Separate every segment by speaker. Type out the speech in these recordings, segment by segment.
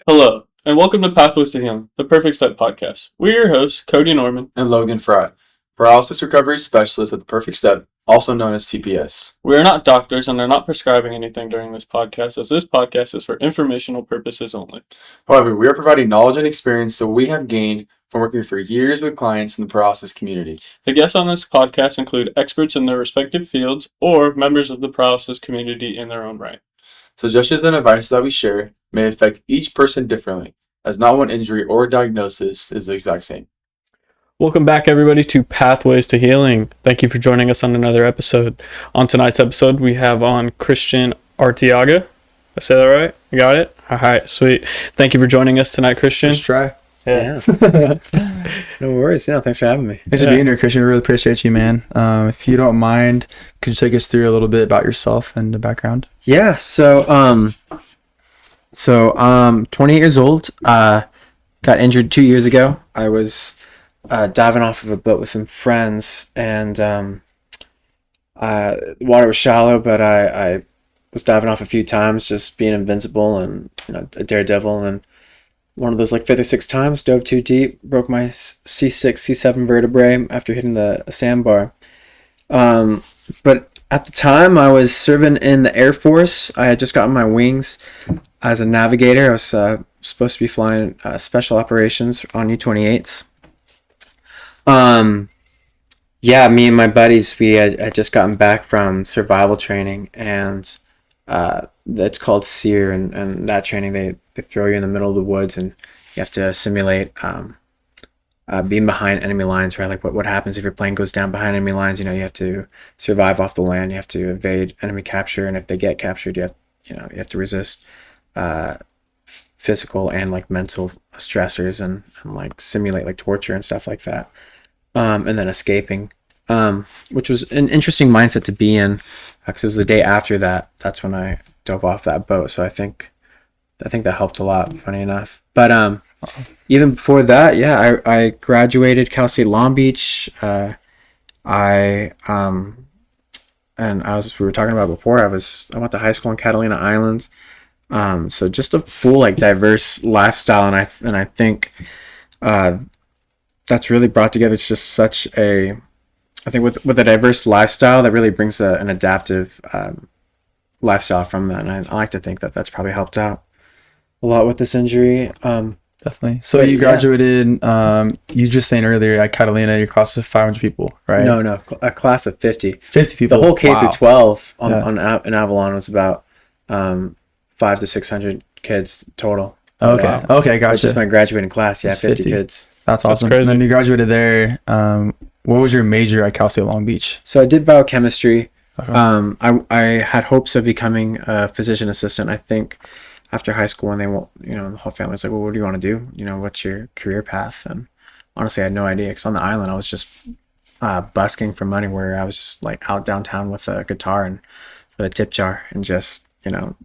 Speaker 1: Hello, and welcome to Pathways to Healing, the Perfect Step podcast. We're your hosts, Cody Norman
Speaker 2: and Logan Fry, paralysis recovery specialist at the Perfect Step, also known as TPS.
Speaker 1: We are not doctors and are not prescribing anything during this podcast, as this podcast is for informational purposes only.
Speaker 2: However, we are providing knowledge and experience that we have gained from working for years with clients in the paralysis community.
Speaker 1: The guests on this podcast include experts in their respective fields or members of the paralysis community in their own right.
Speaker 2: Suggestions and advice that we share may affect each person differently, as not one injury or diagnosis is the exact same.
Speaker 1: Welcome back, everybody, to Pathways to Healing. Thank you for joining us on another episode. On tonight's episode, we have on Christian Arteaga. I say that right? You got it? All right, sweet. Thank you for joining us tonight, Christian.
Speaker 3: Let's try.
Speaker 1: Yeah.
Speaker 3: No worries. Yeah, thanks for having me.
Speaker 4: Thanks for being here, Christian. We really appreciate you, man. If you don't mind, could you take us through a little bit about yourself and the background?
Speaker 3: Yeah. So, 28 years old. Got injured 2 years ago. I was diving off of a boat with some friends, and the water was shallow, but I was diving off a few times, just being invincible and a daredevil. And one of those 5th or 6th times, dove too deep, broke my C6, C7 vertebrae after hitting a sandbar. But at the time, I was serving in the Air Force. I had just gotten my wings as a navigator. I was supposed to be flying special operations on U-28s. Me and my buddies, we had just gotten back from survival training, and it's called SEER, and that training, they throw you in the middle of the woods, and you have to simulate being behind enemy lines, right? Like what happens if your plane goes down behind enemy lines? You have to survive off the land. You have to evade enemy capture, and if they get captured, you have to resist physical and mental stressors and simulate torture and stuff like that. And then escaping, which was an interesting mindset to be in, because it was the day after that. That's when I dove off that boat. So I think that helped a lot, funny enough. But even before that, yeah, I graduated Cal State Long Beach. We were talking about before, I went to high school in Catalina Islands. So just a full diverse lifestyle, and I think that's really brought together just such a, I think with a diverse lifestyle that really brings an adaptive lifestyle from that, and I like to think that that's probably helped out a lot with this injury.
Speaker 4: Definitely. So you graduated, you just saying earlier at Catalina, your class of 500 people, right?
Speaker 3: No, a class of 50.
Speaker 4: 50 people.
Speaker 3: The whole K through 12 in Avalon was about 500 to 600 kids total.
Speaker 4: Okay.
Speaker 3: Wow.
Speaker 4: Okay, gotcha.
Speaker 3: It's just my graduating class. Yeah, 50 kids.
Speaker 4: That's awesome.
Speaker 1: That's crazy.
Speaker 4: And then you graduated there. What was your major at Cal State Long Beach?
Speaker 3: So I did biochemistry.
Speaker 4: Okay.
Speaker 3: I had hopes of becoming a physician assistant. I think after high school, and they won't, the whole family's like, well, what do you want to do? What's your career path? And honestly, I had no idea, because on the island, I was just busking for money, where I was just out downtown with a guitar and with a tip jar, and just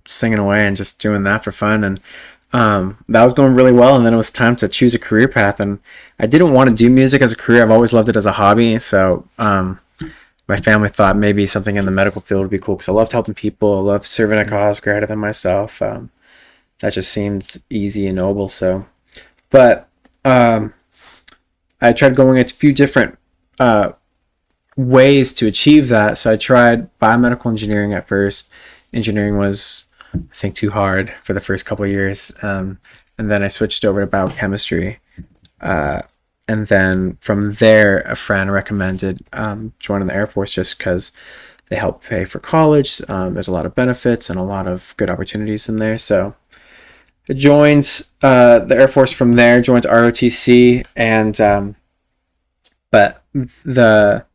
Speaker 3: singing away and just doing that for fun. And that was going really well, and then it was time to choose a career path, and I didn't want to do music as a career. I've always loved it as a hobby. So my family thought maybe something in the medical field would be cool, because I loved helping people. I loved serving a cause greater than myself. That just seemed easy and noble. So, but I tried going a few different ways to achieve that. So I tried biomedical engineering at first. Engineering was, I think, too hard for the first couple of years. And then I switched over to biochemistry. And then from there, a friend recommended joining the Air Force, just because they help pay for college. There's a lot of benefits and a lot of good opportunities in there. So I joined the Air Force from there, joined ROTC, and but the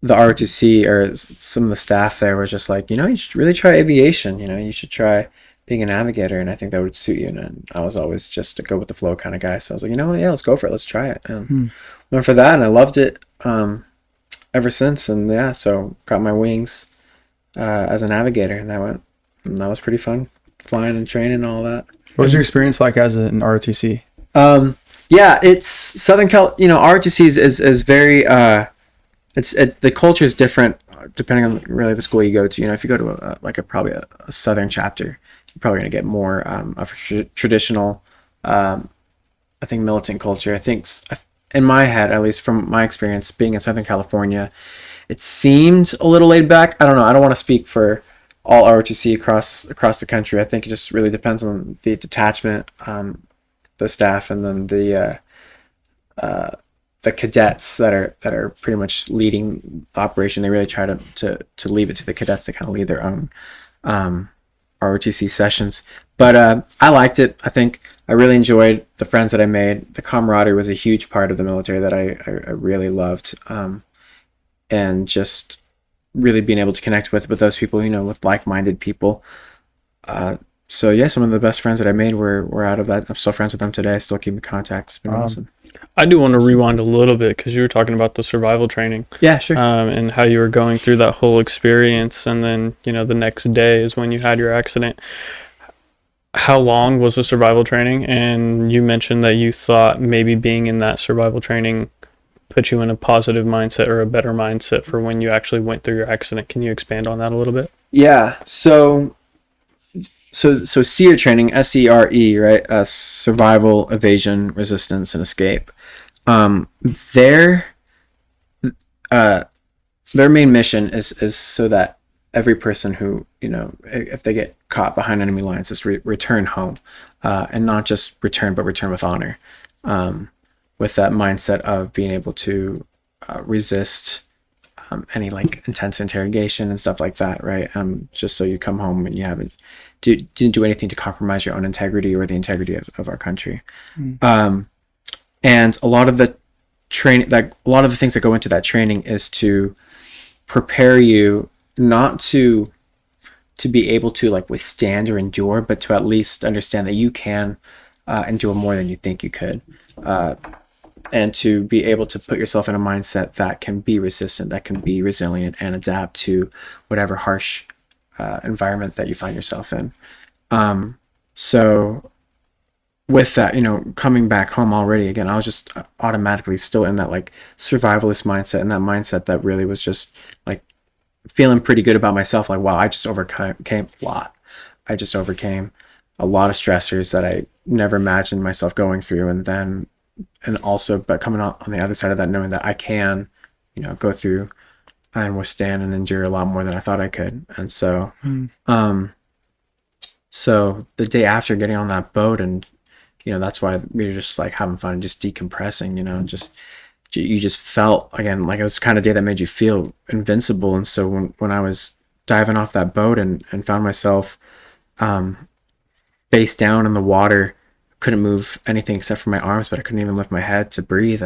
Speaker 3: ROTC, or some of the staff there, was just like, you should really try aviation. You should try being a navigator, and I think that would suit you. And I was always just a go with the flow kind of guy, so I was like, yeah, let's go for it, let's try it. And went for that, and I loved it ever since. And yeah, so got my wings as a navigator, and that was pretty fun, flying and training and all that.
Speaker 4: What was your experience like as an ROTC?
Speaker 3: Yeah, it's Southern Cal. ROTC is very the culture is different depending on really the school you go to. If you go to probably a Southern chapter, you're probably going to get more of a traditional, I think, militant culture. I think in my head, at least from my experience being in Southern California, it seemed a little laid back. I don't know. I don't want to speak for all ROTC across the country. I think it just really depends on the detachment, the staff, and then the cadets that are pretty much leading the operation. They really try to leave it to the cadets to kind of lead their own ROTC sessions. But I liked it. I think I really enjoyed the friends that I made. The camaraderie was a huge part of the military that I really loved. And just really being able to connect with those people, with like-minded people. So yeah, some of the best friends that I made were out of that. I'm still friends with them today. I still keep in contact. It's been awesome.
Speaker 1: I do want to rewind a little bit because you were talking about the survival training.
Speaker 3: Yeah, sure.
Speaker 1: And how you were going through that whole experience, and then the next day is when you had your accident. How long was the survival training? And you mentioned that you thought maybe being in that survival training put you in a positive mindset or a better mindset for when you actually went through your accident. Can you expand on that a little bit?
Speaker 3: Yeah. So SERE training, SERE, right? Survival, evasion, resistance, and escape. Their main mission is so that every person who, if they get caught behind enemy lines, is return home, and not just return, but return with honor, with that mindset of being able to resist any intense interrogation and stuff like that, right? Just so you come home and you didn't do anything to compromise your own integrity or the integrity of our country. And a lot of the training, a lot of the things that go into that training is to prepare you not to be able to withstand or endure, but to at least understand that you can endure more than you think you could. And to be able to put yourself in a mindset that can be resistant, that can be resilient, and adapt to whatever harsh environment that you find yourself in. So with that, coming back home already, again, I was just automatically still in that survivalist mindset, and that mindset that really was just feeling pretty good about myself. Wow, I just overcame a lot. I just overcame a lot of stressors that I never imagined myself going through. But coming out on the other side of that, knowing that I can, go through and withstand and endure a lot more than I thought I could. And so, so the day after getting on that boat, and, that's why we were just having fun and just decompressing, you just felt again, it was the kind of day that made you feel invincible. And so when I was diving off that boat and found myself, face down in the water, couldn't move anything except for my arms, but I couldn't even lift my head to breathe.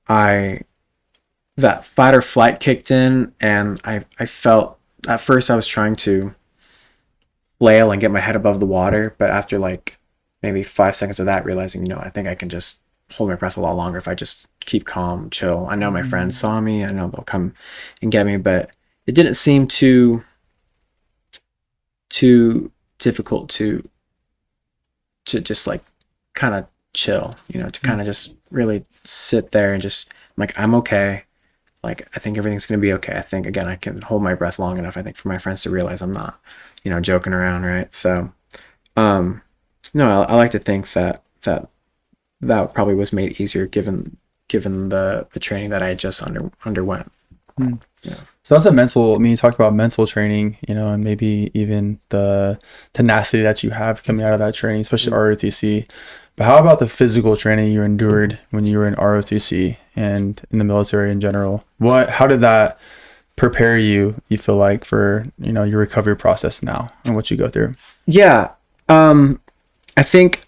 Speaker 3: That fight or flight kicked in, and I felt, at first I was trying to flail and get my head above the water, but after maybe 5 seconds of that, realizing, I think I can just hold my breath a lot longer if I just keep calm, chill. I know my friends saw me, I know they'll come and get me, but it didn't seem too difficult to just kind of chill, to kind of just really sit there and just I'm okay. I think everything's going to be okay. I think, again, I can hold my breath long enough, I think, for my friends to realize I'm not, joking around, right? So, no, I like to think that probably was made easier given the training that I had just underwent.
Speaker 4: Yeah. So that's a mental, you talked about mental training, and maybe even the tenacity that you have coming out of that training, especially ROTC. But how about the physical training you endured when you were in ROTC and in the military in general? How did that prepare you feel like, for, your recovery process now and what you go through? Yeah.
Speaker 3: I think,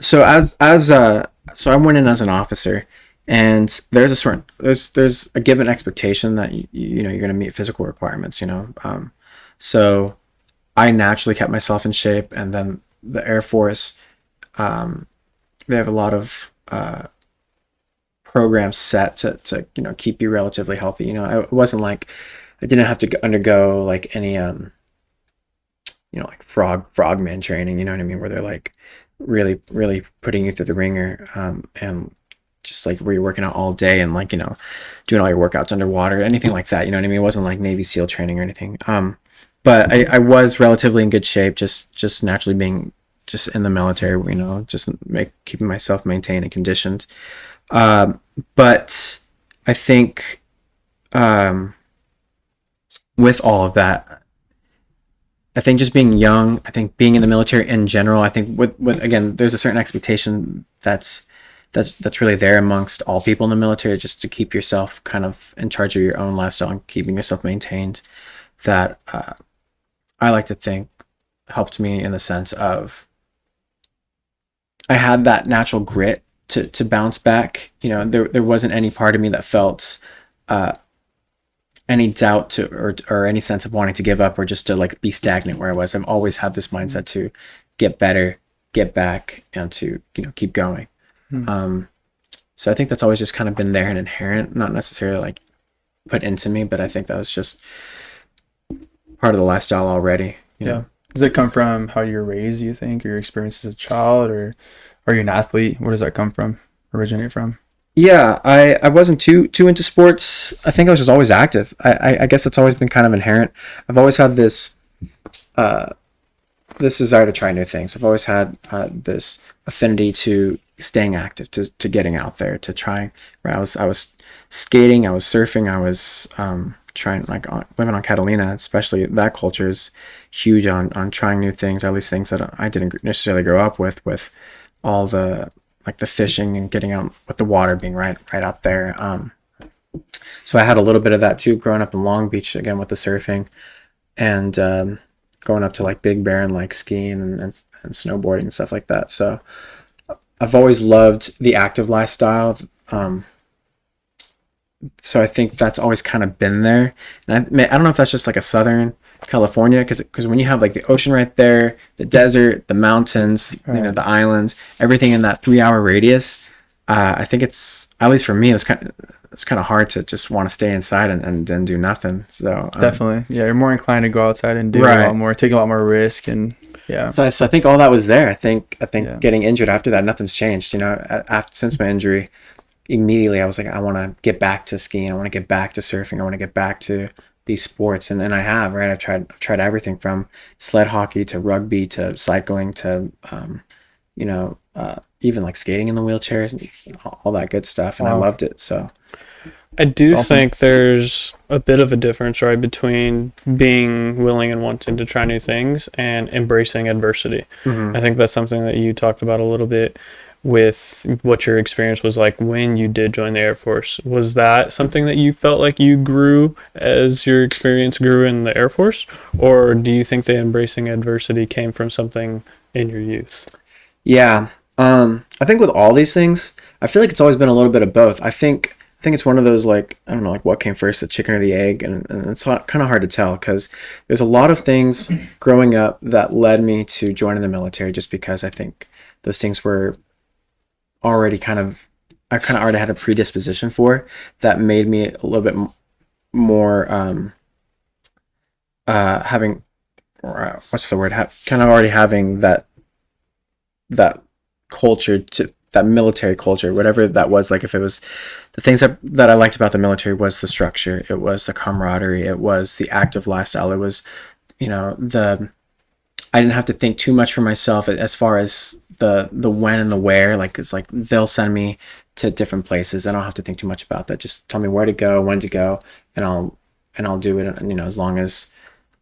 Speaker 3: so so I went in as an officer, and there's a given expectation that you're going to meet physical requirements, so I naturally kept myself in shape. And then the Air Force, they have a lot of programs set to keep you relatively healthy. It wasn't I didn't have to undergo any frogman training, you know what I mean, where they're really putting you through the ringer, and just where you're working out all day and doing all your workouts underwater, anything like that, you know what I mean? It wasn't Navy SEAL training or anything. but I was relatively in good shape, just naturally being just in the military, just keeping myself maintained and conditioned. But I think with all of that, I think just being young, I think being in the military in general, I think with again, there's a certain expectation that's really there amongst all people in the military, just to keep yourself kind of in charge of your own lifestyle and keeping yourself maintained. That I like to think helped me in the sense of I had that natural grit to bounce back. There wasn't any part of me that felt any doubt or any sense of wanting to give up or just to like be stagnant where I was. I've always had this mindset to get better, get back, and to keep going. So I think that's always just kind of been there and inherent, not necessarily like put into me, but I think that was just part of the lifestyle already.
Speaker 4: Yeah. Does it come from how you're raised, you think, or your experience as a child, or are you an athlete? Where does that come from, originate from?
Speaker 3: Yeah, I wasn't too into sports. I think I was just always active. I guess it's always been kind of inherent. I've always had this desire to try new things. I've always had this affinity to staying active, to getting out there, to trying. Right? I was skating, I was surfing, I was trying living on Catalina, especially that culture is huge on trying new things, at least things that I didn't necessarily grow up with all the like the fishing and getting out with the water being right out there. So I had a little bit of that too, growing up in Long Beach, again with the surfing, and going up to like Big Bear and like skiing and snowboarding and stuff like that. So I've always loved the active lifestyle. So I think that's always kind of been there. And I don't know if that's just like a Southern California, because when you have like the ocean right there, the desert, the mountains,
Speaker 4: right,
Speaker 3: the islands, everything in that 3-hour radius, I think it's, at least for me, it's kind of hard to just want to stay inside and do nothing. So
Speaker 4: definitely, yeah, you're more inclined to go outside and do a lot more, take a lot more risk, and yeah.
Speaker 3: So I think all that was there. I think getting injured after that, nothing's changed. Since my injury, immediately I was like, I want to get back to skiing. I want to get back to surfing. I want to get back to these sports, and I have, right. I've tried everything from sled hockey to rugby to cycling to even like skating in the wheelchairs and all that good stuff, and I loved it. So
Speaker 1: I do think there's a bit of a difference, right, between being willing and wanting to try new things and embracing adversity. I think that's something that you talked about a little bit with what your experience was like when you did join the Air Force. Was that something that you felt like you grew as your experience grew in the Air Force? Or do you think the embracing adversity came from something in your youth?
Speaker 3: Yeah. I think with all these things, I feel like it's always been a little bit of both. I think it's one of those, like, I don't know, like what came first, the chicken or the egg? And it's kind of hard to tell, because there's a lot of things growing up that led me to joining the military, just because I think those things were already I kind of already had a predisposition for, that made me a little bit more having, what's the word, kind of already having that culture, to that military culture, whatever that was. Like, if it was the things that I liked about the military was the structure, it was the camaraderie, it was the active lifestyle, it was I didn't have to think too much for myself as far as the when and the where. Like, it's like they'll send me to different places, and I don't have to think too much about that. Just tell me where to go, when to go, and I'll do it. And as long as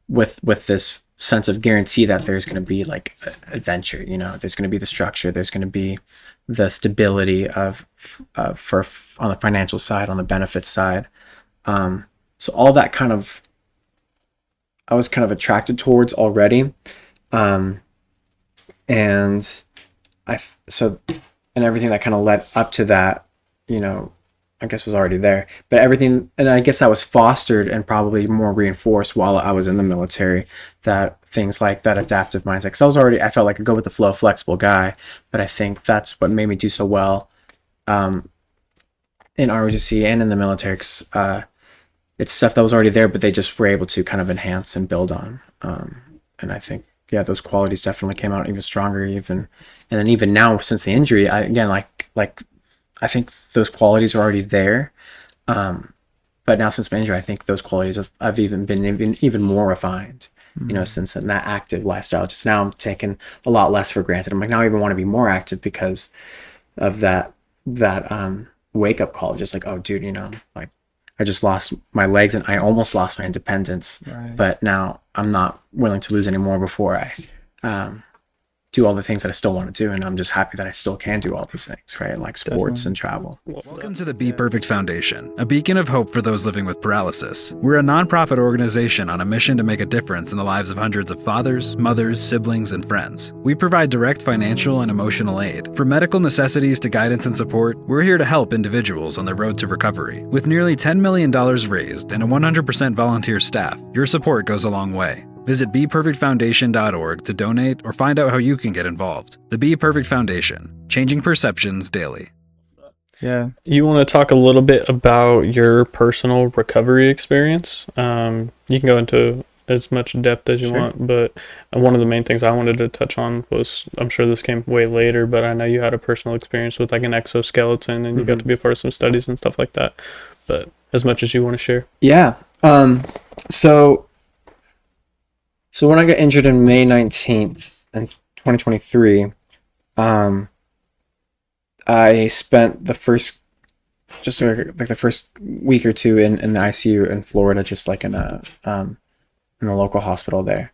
Speaker 3: with this sense of guarantee that there's going to be like adventure, there's going to be the structure, there's going to be the stability for on the financial side, on the benefits side. So all that I was kind of attracted towards already. And everything that kind of led up to that, I guess was already there, but everything, and I guess that was fostered and probably more reinforced while I was in the military, that things like that adaptive mindset, because I felt like a go with the flow, flexible guy, but I think that's what made me do so well, in ROTC and in the military, because, it's stuff that was already there, but they just were able to kind of enhance and build on, and I think, yeah, those qualities definitely came out even stronger, and then even now since the injury, I think those qualities are already there, but now since my injury, I think those qualities have even been even more refined, you know, since then, that active lifestyle. Just now I'm taking a lot less for granted. I'm like, now I even want to be more active because of that wake up call. Just like, oh dude, you know, like I just lost my legs and I almost lost my independence,
Speaker 4: Right.
Speaker 3: but now I'm not willing to lose any more before I do all the things that I still want to do, and I'm just happy that I still can do all these things, right? Like sports and travel.
Speaker 5: Welcome to the Be Perfect Foundation, a beacon of hope for those living with paralysis. We're a nonprofit organization on a mission to make a difference in the lives of hundreds of fathers, mothers, siblings, and friends. We provide direct financial and emotional aid. From medical necessities to guidance and support, we're here to help individuals on their road to recovery. With nearly $10 million raised and a 100% volunteer staff, your support goes a long way. Visit BePerfectFoundation.org to donate or find out how you can get involved. The Be Perfect Foundation, changing perceptions daily.
Speaker 4: Yeah.
Speaker 1: You want to talk a little bit about your personal recovery experience? You can go into as much depth as you want, but one of the main things I wanted to touch on was, I'm sure this came way later, but I know you had a personal experience with like an exoskeleton and you got to be a part of some studies and stuff like that. But as much as you want to share.
Speaker 3: Yeah. So when I got injured in May 19th in 2023, I spent the first week or two in the ICU in Florida, just like in the local hospital there.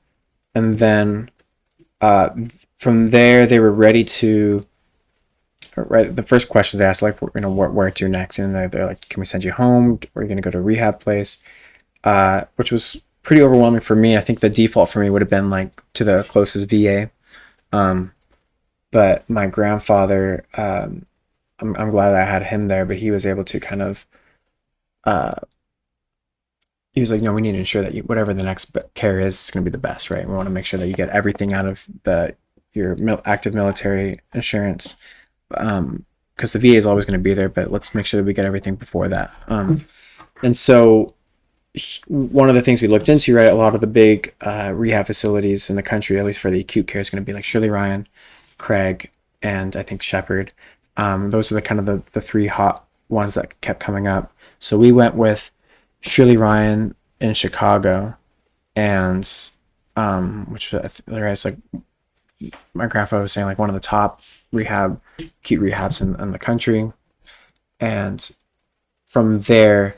Speaker 3: And then from there, they were ready to, right, the first questions they asked, like, you know, where to next? And they're like, can we send you home? Or are you going to go to a rehab place? Which was pretty overwhelming for me. I think the default for me would have been like to the closest VA. But my grandfather, I'm glad that I had him there, but he was able to kind of, he was like, no, we need to ensure that whatever the next care is going to be the best, right? We want to make sure that you get everything out of your active military insurance, because the VA is always going to be there, but let's make sure that we get everything before that. And so one of the things we looked into, right, a lot of the big rehab facilities in the country, at least for the acute care, is going to be like Shirley Ryan, Craig, and I think Shepherd. Those are the kind of the three hot ones that kept coming up. So we went with Shirley Ryan in Chicago, and which is like, my grandfather was saying, like one of the top acute rehabs in the country. And from there,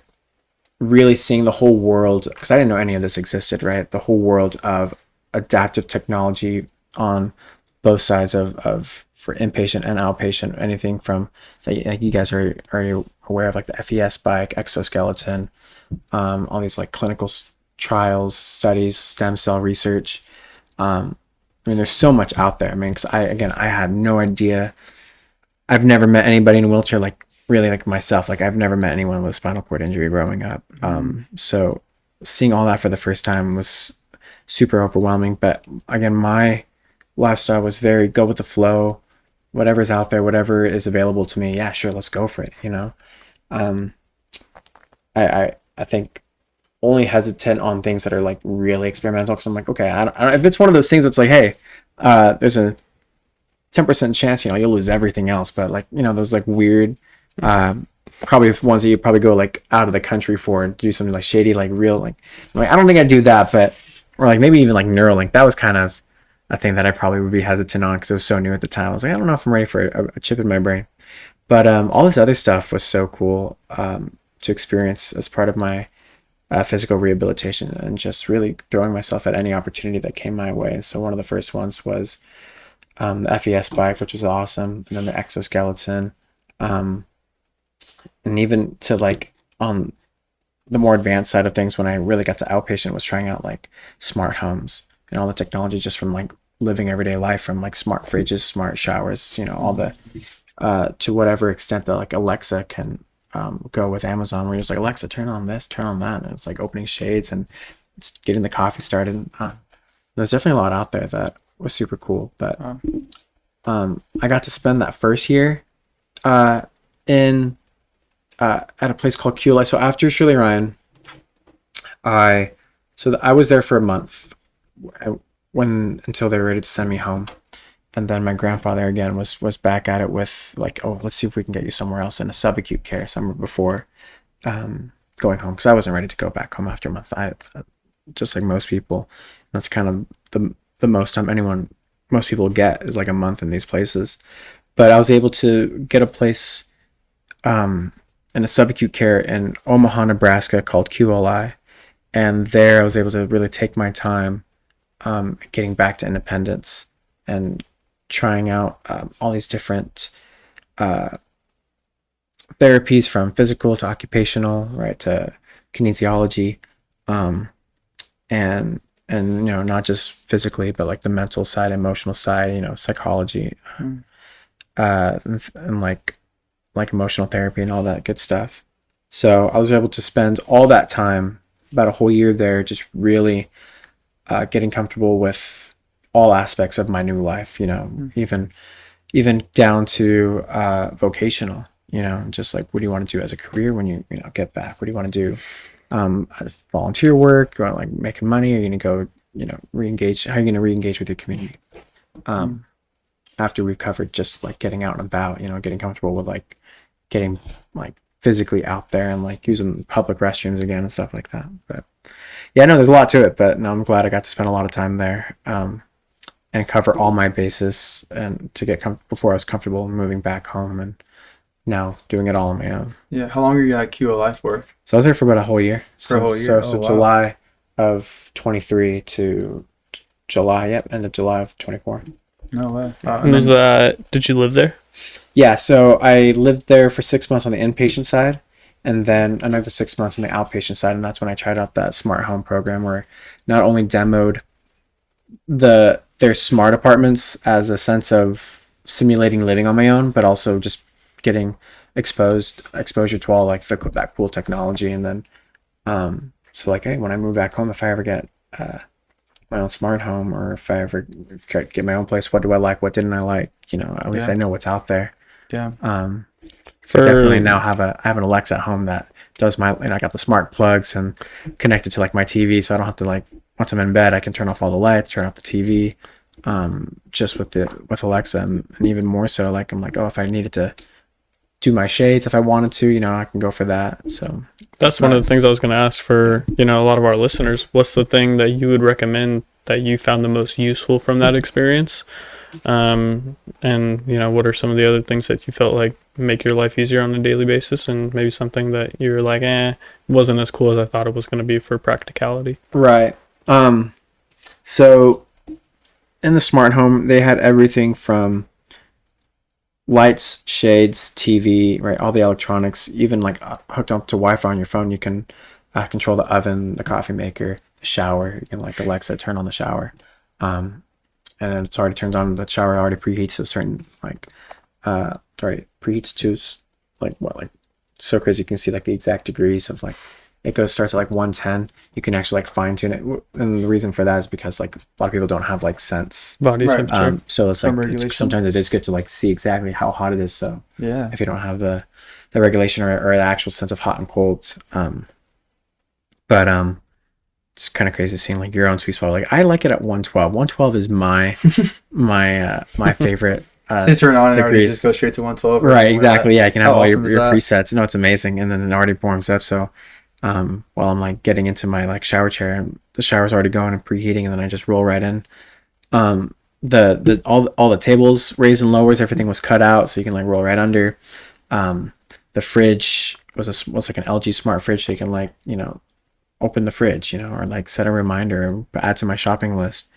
Speaker 3: really seeing the whole world, because I didn't know any of this existed, right? The whole world of adaptive technology on both sides of for inpatient and outpatient, anything from, like you guys are aware of, like the FES bike, exoskeleton, all these like clinical trials, studies, stem cell research. I mean, there's so much out there. I mean, because I had no idea. I've never met anybody in a wheelchair like really like myself. Like I've never met anyone with a spinal cord injury growing up. So seeing all that for the first time was super overwhelming. But again, my lifestyle was very go with the flow, whatever's out there, whatever is available to me. Yeah, sure, let's go for it. You know, I think only hesitant on things that are like really experimental, because I'm like, okay, I don't, if it's one of those things that's like, hey, there's a 10% chance, you know, you'll lose everything else, but like, you know, those like weird, probably ones that you probably go like out of the country for and do something like shady, like real, like I don't think I'd do that, but or like maybe even like Neuralink. That was kind of a thing that I probably would be hesitant on because it was so new at the time. I was like, I don't know if I'm ready for a chip in my brain. But all this other stuff was so cool to experience as part of my physical rehabilitation, and just really throwing myself at any opportunity that came my way. So one of the first ones was the FES bike, which was awesome, and then the exoskeleton, and even to like on the more advanced side of things, when I really got to outpatient, was trying out like smart homes and all the technology just from like living everyday life, from like smart fridges, smart showers, you know, all the to whatever extent that like Alexa can go with Amazon, where you're just like, Alexa, turn on this, turn on that, and it's like opening shades and it's getting the coffee started. There's definitely a lot out there that was super cool. But I got to spend that first year in at a place called QLI. So after Shirley Ryan, I was there for a month until they were ready to send me home. And then my grandfather again was back at it with like, oh, let's see if we can get you somewhere else in a subacute care somewhere before going home, because I wasn't ready to go back home after a month. I just like most people. That's kind of the most time most people get is like a month in these places. But I was able to get a place in a subacute care in Omaha, Nebraska called QLI. And there I was able to really take my time getting back to independence and trying out all these different therapies, from physical to occupational, right, to kinesiology, and not just physically, but like the mental side, emotional side, psychology, and like emotional therapy and all that good stuff. So I was able to spend all that time, about a whole year there, just really getting comfortable with all aspects of my new life, even down to vocational, just like, what do you want to do as a career when you get back? What do you want to do? Volunteer work? You want, like, making money? Are you going to go, re-engage? How are you going to re-engage with your community? After we've covered just like getting out and about, getting comfortable with like getting like physically out there and like using public restrooms again and stuff like that. But yeah, no, there's a lot to it, but no, I'm glad I got to spend a lot of time there, and cover all my bases, and to get before I was comfortable moving back home, and now doing it all on my own.
Speaker 4: Yeah. How long are you at QLI for?
Speaker 3: So I was there for about a whole year.
Speaker 4: For a whole year?
Speaker 3: So
Speaker 4: wow.
Speaker 3: July of 23 to end of July of 24.
Speaker 4: No way.
Speaker 1: And did you live there?
Speaker 3: Yeah, so I lived there for 6 months on the inpatient side, and then another 6 months on the outpatient side, and that's when I tried out that smart home program, where not only demoed their smart apartments as a sense of simulating living on my own, but also just getting exposure to all like that cool technology. And then so like, hey, when I move back home, if I ever get my own smart home, or if I ever get my own place, what do I like, what didn't I like, at least I know what's out there.
Speaker 4: Yeah.
Speaker 3: So I definitely now have an Alexa at home that does my, I got the smart plugs and connected to like my TV, so I don't have to, like, once I'm in bed, I can turn off all the lights, turn off the TV, just with Alexa. And even more so, like, I'm like, oh, if I needed to do my shades, if I wanted to, I can go for that. So
Speaker 1: that's one of the things I was going to ask for, a lot of our listeners. What's the thing that you would recommend that you found the most useful from that experience? And what are some of the other things that you felt like make your life easier on a daily basis, and maybe something that you're like, wasn't as cool as I thought it was going to be for practicality?
Speaker 3: Right. So in the smart home, they had everything from lights, shades, TV, right, all the electronics, even like hooked up to Wi-Fi on your phone. You can control the oven, the coffee maker, the shower. You can, like, Alexa, turn on the shower, and then it's already turns on. The shower already preheats to a certain, like, preheats to like so crazy. You can see like the exact degrees of, like, it starts at like 110. You can actually like fine tune it, and the reason for that is because like a lot of people don't have like sense
Speaker 1: Body temperature.
Speaker 3: So it's like sometimes it is good to like see exactly how hot it is. So
Speaker 4: yeah,
Speaker 3: if you don't have the regulation or the actual sense of hot and cold, but it's kind of crazy seeing like your own sweet spot. Like, I like it at 112. 112 is my my favorite.
Speaker 4: Since turn on, it already just goes straight to 112.
Speaker 3: Right, exactly. Yeah, you can have all your
Speaker 4: that?
Speaker 3: presets. No, it's amazing, and then it already warms up. So while I'm like getting into my like shower chair, and the shower's already going and preheating, and then I just roll right in. All the tables raised and lowers, everything was cut out, so you can like roll right under. The fridge was like an LG smart fridge, so you can like open the fridge, or like set a reminder or add to my shopping list.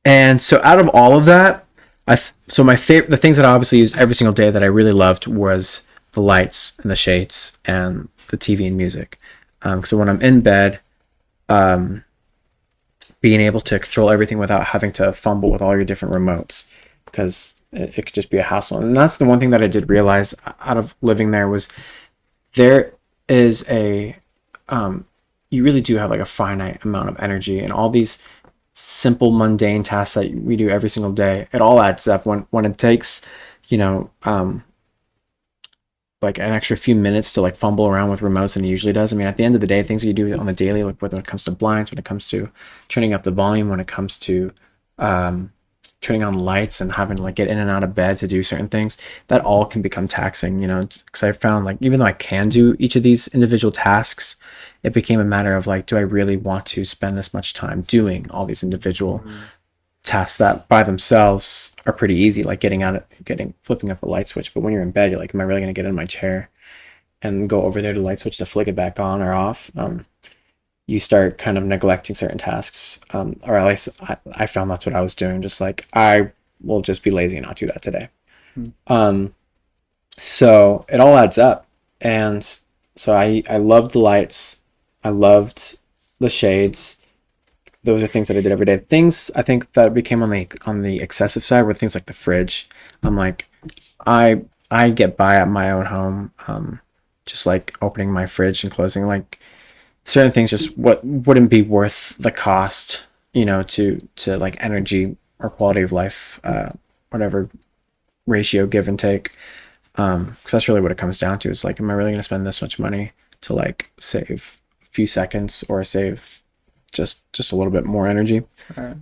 Speaker 3: And so out of all of that, the things that I obviously used every single day that I really loved was the lights and the shades and the TV and music. So when I'm in bed, being able to control everything without having to fumble with all your different remotes, because it could just be a hassle. And that's the one thing that I did realize out of living there was there is you really do have like a finite amount of energy, and all these simple mundane tasks that we do every single day, it all adds up when it takes like an extra few minutes to like fumble around with remotes than it usually does. I mean, at the end of the day, things that you do on the daily, like when it comes to blinds, when it comes to turning up the volume, when it comes to turning on lights and having to like get in and out of bed to do certain things, that all can become taxing, because I found like even though I can do each of these individual tasks, it became a matter of like, do I really want to spend this much time doing all these individual tasks that by themselves are pretty easy, like flipping up a light switch. But when you're in bed, you're like, am I really going to get in my chair and go over there to the light switch to flick it back on or off? You start kind of neglecting certain tasks, or at least I found that's what I was doing. Just like, I will just be lazy and not do that today. So it all adds up. And so I loved the lights. I loved the shades. Those are things that I did every day. Things I think that became on the excessive side were things like the fridge. I'm like, I get by at my own home, just like opening my fridge and closing, like certain things just what wouldn't be worth the cost, to like energy or quality of life, whatever ratio, give and take. Because that's really what it comes down to. Is like, am I really going to spend this much money to like save a few seconds or save just a little bit more energy?
Speaker 4: Right.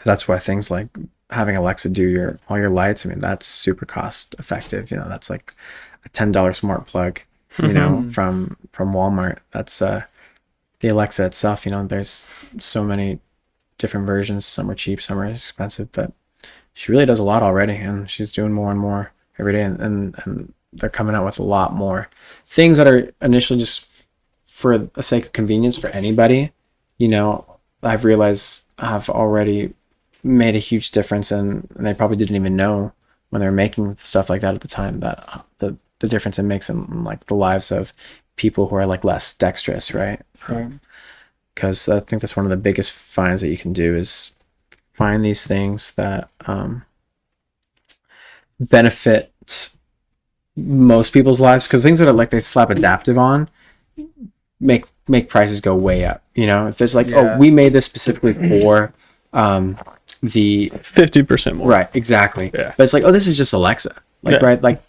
Speaker 3: That's why things like having Alexa do all your lights, I mean, that's super cost effective. That's like a $10 smart plug, from Walmart. That's the Alexa itself. There's so many different versions. Some are cheap, some are expensive, but she really does a lot already, and she's doing more and more every day. And they're coming out with a lot more things that are initially just for the sake of convenience for anybody. I've realized have already made a huge difference, and they probably didn't even know when they were making stuff like that at the time that the difference it makes in like the lives of people who are like less dexterous, right? Because I think that's one of the biggest finds that you can do is find these things that benefit most people's lives, because things that are like they slap adaptive on make prices go way up. If it's like, oh, we made this specifically for the
Speaker 1: 50% more.
Speaker 3: Right, exactly.
Speaker 1: Yeah.
Speaker 3: But it's like, oh, this is just Alexa. Like, right, like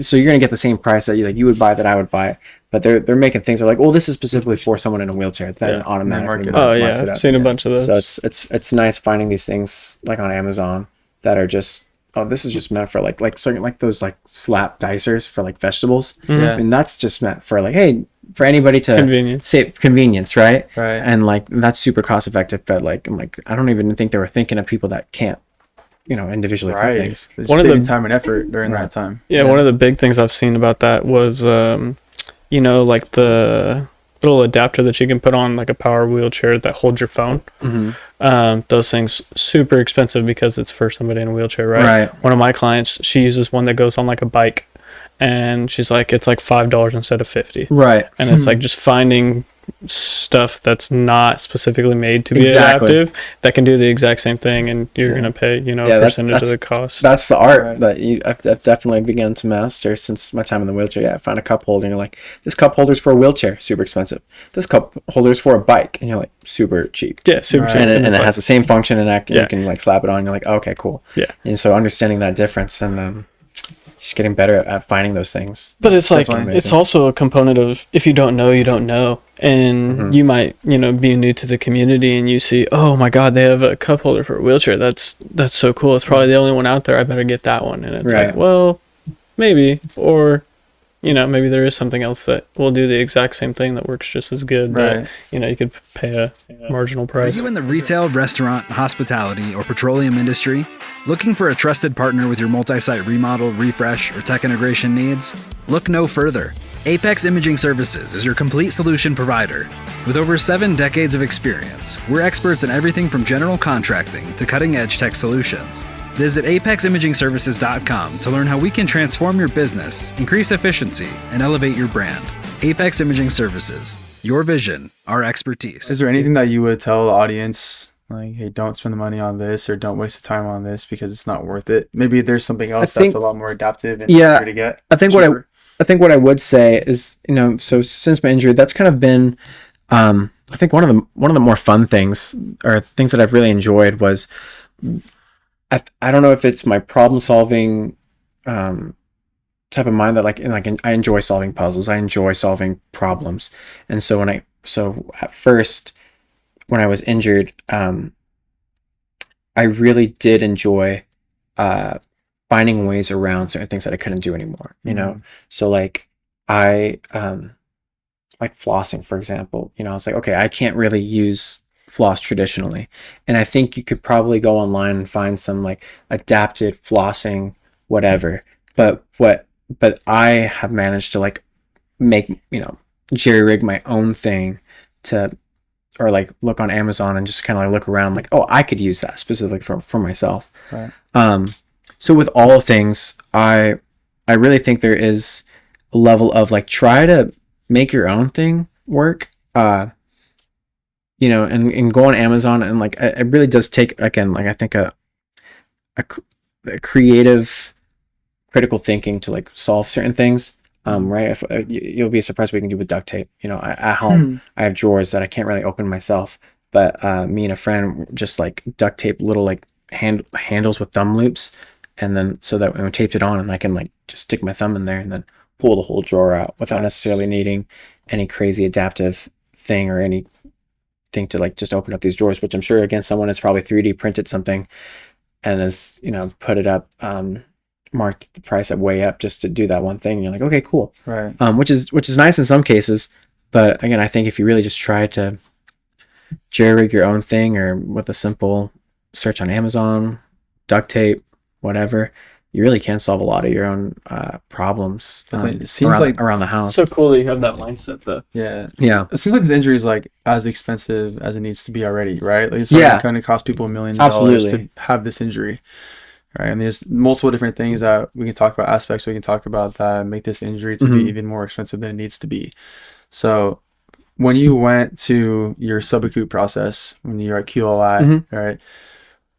Speaker 3: so you're gonna get the same price that you would buy that I would buy, but they're making things that are like, well, this is specifically for someone in a wheelchair, that automatically marks it up.
Speaker 1: I've seen a bunch of those.
Speaker 3: So it's nice finding these things like on Amazon that are just, oh, this is just meant for like certain, like those like slap dicers for like vegetables. And that's just meant for like, hey, for anybody to save convenience, right? And like that's super cost effective. But like, I'm like, I don't even think they were thinking of people that can't, individually put things.
Speaker 4: One of the time and effort during that time.
Speaker 1: One of the big things I've seen about that was, like the little adapter that you can put on like a power wheelchair that holds your phone. Those things super expensive because it's for somebody in a wheelchair, right? One of my clients, she uses one that goes on like a bike, and she's like, it's like $5 instead of $50.
Speaker 3: Right.
Speaker 1: And it's like just finding stuff that's not specifically made to be adaptive that can do the exact same thing, and you're going to pay, a percentage of the cost.
Speaker 3: That's the art that I've definitely begun to master since my time in the wheelchair. I found a cup holder, and you're like, this cup holder's for a wheelchair, super expensive. This cup holder's for a bike, and you're like, super cheap.
Speaker 1: Yeah, super cheap.
Speaker 3: And it has the same function, and you can like slap it on, and you're like, oh, okay, cool.
Speaker 1: Yeah.
Speaker 3: And so understanding that difference and just getting better at finding those things.
Speaker 1: But it's like, it's also a component of, if you don't know, you don't know. And you might, be new to the community, and you see, oh my God, they have a cup holder for a wheelchair. That's so cool. It's probably the only one out there. I better get that one. And it's like, well, maybe, or, maybe there is something else that will do the exact same thing that works just as good. But, you could pay a marginal price.
Speaker 5: Are you in the retail, restaurant, hospitality, or petroleum industry? Looking for a trusted partner with your multi-site remodel, refresh, or tech integration needs? Look no further. Apex Imaging Services is your complete solution provider. With over 7 decades of experience, we're experts in everything from general contracting to cutting-edge tech solutions. Visit apeximagingservices.com to learn how we can transform your business, increase efficiency, and elevate your brand. Apex Imaging Services. Your vision, our expertise.
Speaker 4: Is there anything that you would tell the audience, like, hey, don't spend the money on this, or don't waste the time on this because it's not worth it? Maybe there's something else that's a lot more adaptive and easier to get.
Speaker 3: I think what I would say is, so since my injury, that's kind of been, I think one of the more fun things, or things that I've really enjoyed, was I don't know if it's my problem solving type of mind that I enjoy solving puzzles. I enjoy solving problems. And so at first when I was injured, I really did enjoy finding ways around certain things that I couldn't do anymore, you know? So like I like flossing, for example, you know, I was like, okay, I can't really use floss traditionally. And I think you could probably go online and find some like adapted flossing, whatever. But I have managed to like make, you know, jerry rig my own thing to, or like look on Amazon and just kind of like look around like, oh, I could use that specifically for myself.
Speaker 4: Right.
Speaker 3: So with all things, I really think there is a level of like try to make your own thing work. You know, and go on Amazon and like it really does take, again, like I think a creative critical thinking to like solve certain things. Right. If you'll be surprised what we can do with duct tape. You know, at home I have drawers that I can't really open myself, but me and a friend just like duct tape little like handles with thumb loops, and then so that when we taped it on, and I can like just stick my thumb in there and then pull the whole drawer out without necessarily needing any crazy adaptive thing or anything to like just open up these drawers. Which I'm sure again someone has probably 3D printed something and has, you know, put it up. Marked the price up way up just to do that one thing. You're like, okay, cool.
Speaker 4: Right.
Speaker 3: Which is nice in some cases, but again, I think if you really just try to jerry rig your own thing, or with a simple search on Amazon, duct tape, whatever, you really can solve a lot of your own problems.
Speaker 4: It seems
Speaker 3: around the house.
Speaker 1: So cool that you have that mindset, though.
Speaker 4: Yeah.
Speaker 3: Yeah.
Speaker 4: It seems like this injury is like as expensive as it needs to be already, right? Like it's going to cost people $1 million to have this injury. Right, and there's multiple different things that we can talk about, aspects we can talk about that make this injury to be even more expensive than it needs to be. So when you went to your subacute process, when you were at QLI, right,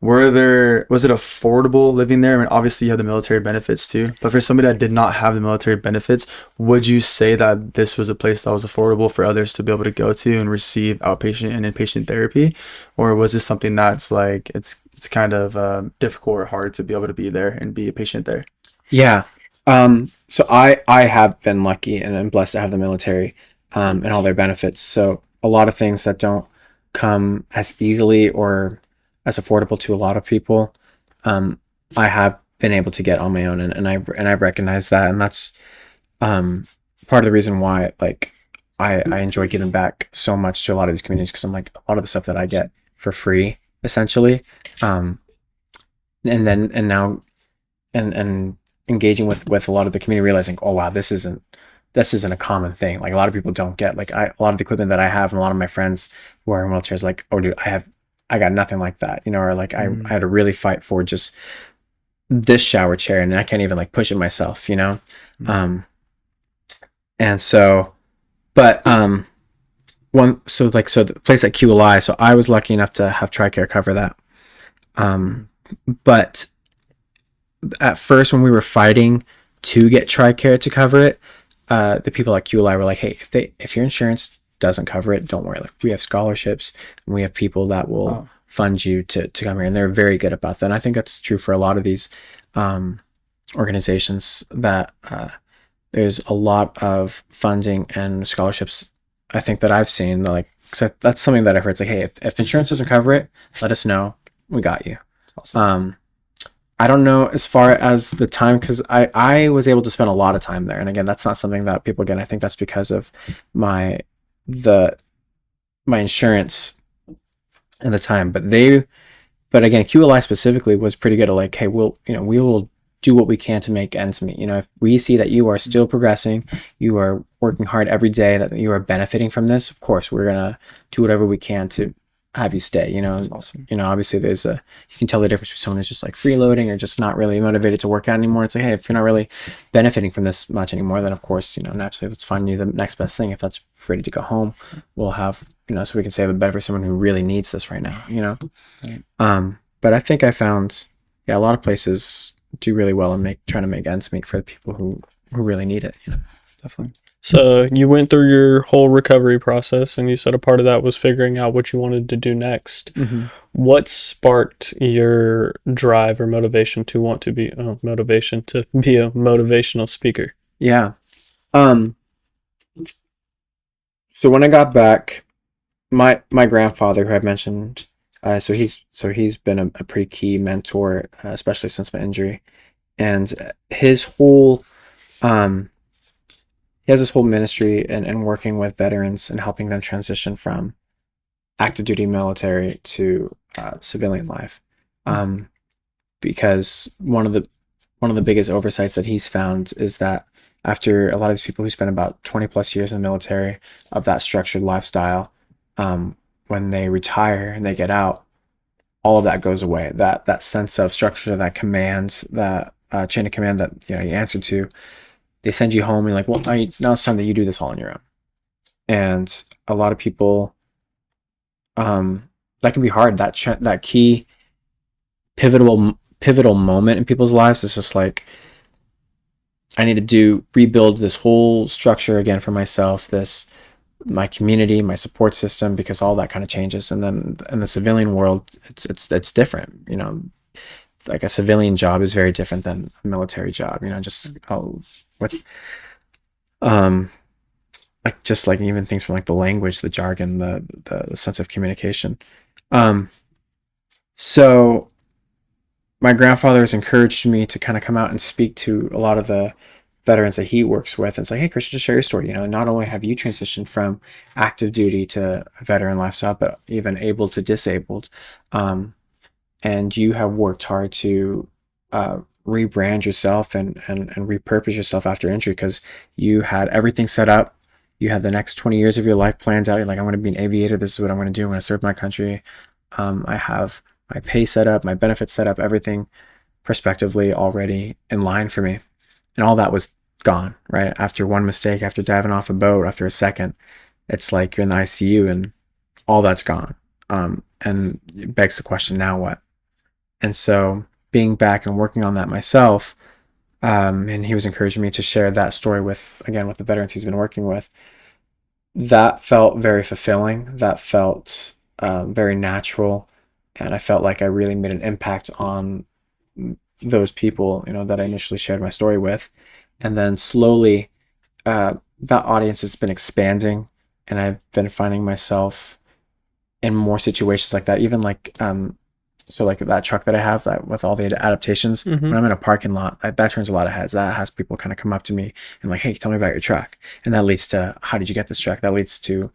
Speaker 4: was it affordable living there? I mean, obviously you have the military benefits too, but for somebody that did not have the military benefits, would you say that this was a place that was affordable for others to be able to go to and receive outpatient and inpatient therapy? Or was this something that's like, it's kind of difficult or hard to be able to be there and be a patient there?
Speaker 3: Yeah. So I have been lucky and I'm blessed to have the military and all their benefits. So a lot of things that don't come as easily or as affordable to a lot of people, I have been able to get on my own, and I've recognized that, and that's part of the reason why like I enjoy giving back so much to a lot of these communities, because I'm like, a lot of the stuff that I get for free essentially, and now engaging with a lot of the community, realizing, oh wow, this isn't a common thing. Like a lot of people don't get, like a lot of the equipment that I have, and a lot of my friends who are in wheelchairs, like, oh dude, I got nothing like that, you know, or like I had to really fight for just this shower chair, and I can't even like push it myself, you know. And so, but so the place at QLI, so I was lucky enough to have TRICARE cover that. But at first, when we were fighting to get TRICARE to cover it, the people at QLI were like, hey, if your insurance doesn't cover it, don't worry. Like, we have scholarships and we have people that will fund you to come here, and they're very good about that. And I think that's true for a lot of these organizations, that there's a lot of funding and scholarships, I think, that I've seen. Like, 'cause that's something that I've heard. It's like, hey, if insurance doesn't cover it, let us know. We got you.
Speaker 4: That's awesome.
Speaker 3: I don't know as far as the time, because I was able to spend a lot of time there. And again, that's not something that people get. I think that's because of my insurance at the time. But again, QLI specifically was pretty good at like, hey, we will do what we can to make ends meet. You know, if we see that you are still progressing, you are working hard every day, that you are benefiting from this, of course, we're gonna do whatever we can to have you stay. You know,
Speaker 4: awesome.
Speaker 3: You know, obviously you can tell the difference between someone who's just like freeloading or just not really motivated to work out anymore. It's like, hey, if you're not really benefiting from this much anymore, then of course, you know, naturally let's find you the next best thing. If that's ready to go home, we'll have, you know, so we can save a bed for someone who really needs this right now, you know. Right. But I think I found, a lot of places do really well in trying to make ends meet for the people who really need it, you know.
Speaker 4: Definitely.
Speaker 1: So you went through your whole recovery process, and you said a part of that was figuring out what you wanted to do next. Mm-hmm. What sparked your drive or motivation to want to be a motivational speaker?
Speaker 3: Yeah. So when I got back, my grandfather, who I mentioned So he's been a pretty key mentor, especially since my injury. And his whole he has this whole ministry and working with veterans and helping them transition from active duty military to civilian life. Because one of the biggest oversights that he's found is that after a lot of these people who spend about 20 plus years in the military of that structured lifestyle, when they retire and they get out, all of that goes away. That sense of structure, that command, that chain of command that you answer to, they send you home and you're like, well, now it's time that you do this all on your own. And a lot of people, that can be hard. That key pivotal moment in people's lives is just like, I need to rebuild this whole structure again for myself, my community, my support system, because all that kind of changes. And then in the civilian world, it's different. Like a civilian job is very different than a military job. Just like even things from like the language, the jargon, the sense of communication. So my grandfather has encouraged me to kind of come out and speak to a lot of the veterans that he works with and say, hey, Christian, just share your story. Not only have you transitioned from active duty to veteran lifestyle, but even able to disabled. And you have worked hard to rebrand yourself and repurpose yourself after injury, because you had everything set up. You had the next 20 years of your life planned out. You're like, I'm going to be an aviator. This is what I'm going to do. I'm going to serve my country. I have my pay set up, my benefits set up, everything prospectively already in line for me. And all that was gone, right? After one mistake, after diving off a boat, after a second, it's like you're in the ICU and all that's gone. And it begs the question, now what? And so being back and working on that myself, and he was encouraging me to share that story with the veterans he's been working with. That felt very fulfilling. That felt very natural. And I felt like I really made an impact on those people, that I initially shared my story with. And then slowly, that audience has been expanding, and I've been finding myself in more situations like that. Even like, so like that truck that I have that with all the adaptations, when I'm in a parking lot, that turns a lot of heads. That has people kind of come up to me and like, hey, tell me about your truck. And that leads to, how did you get this truck? That leads to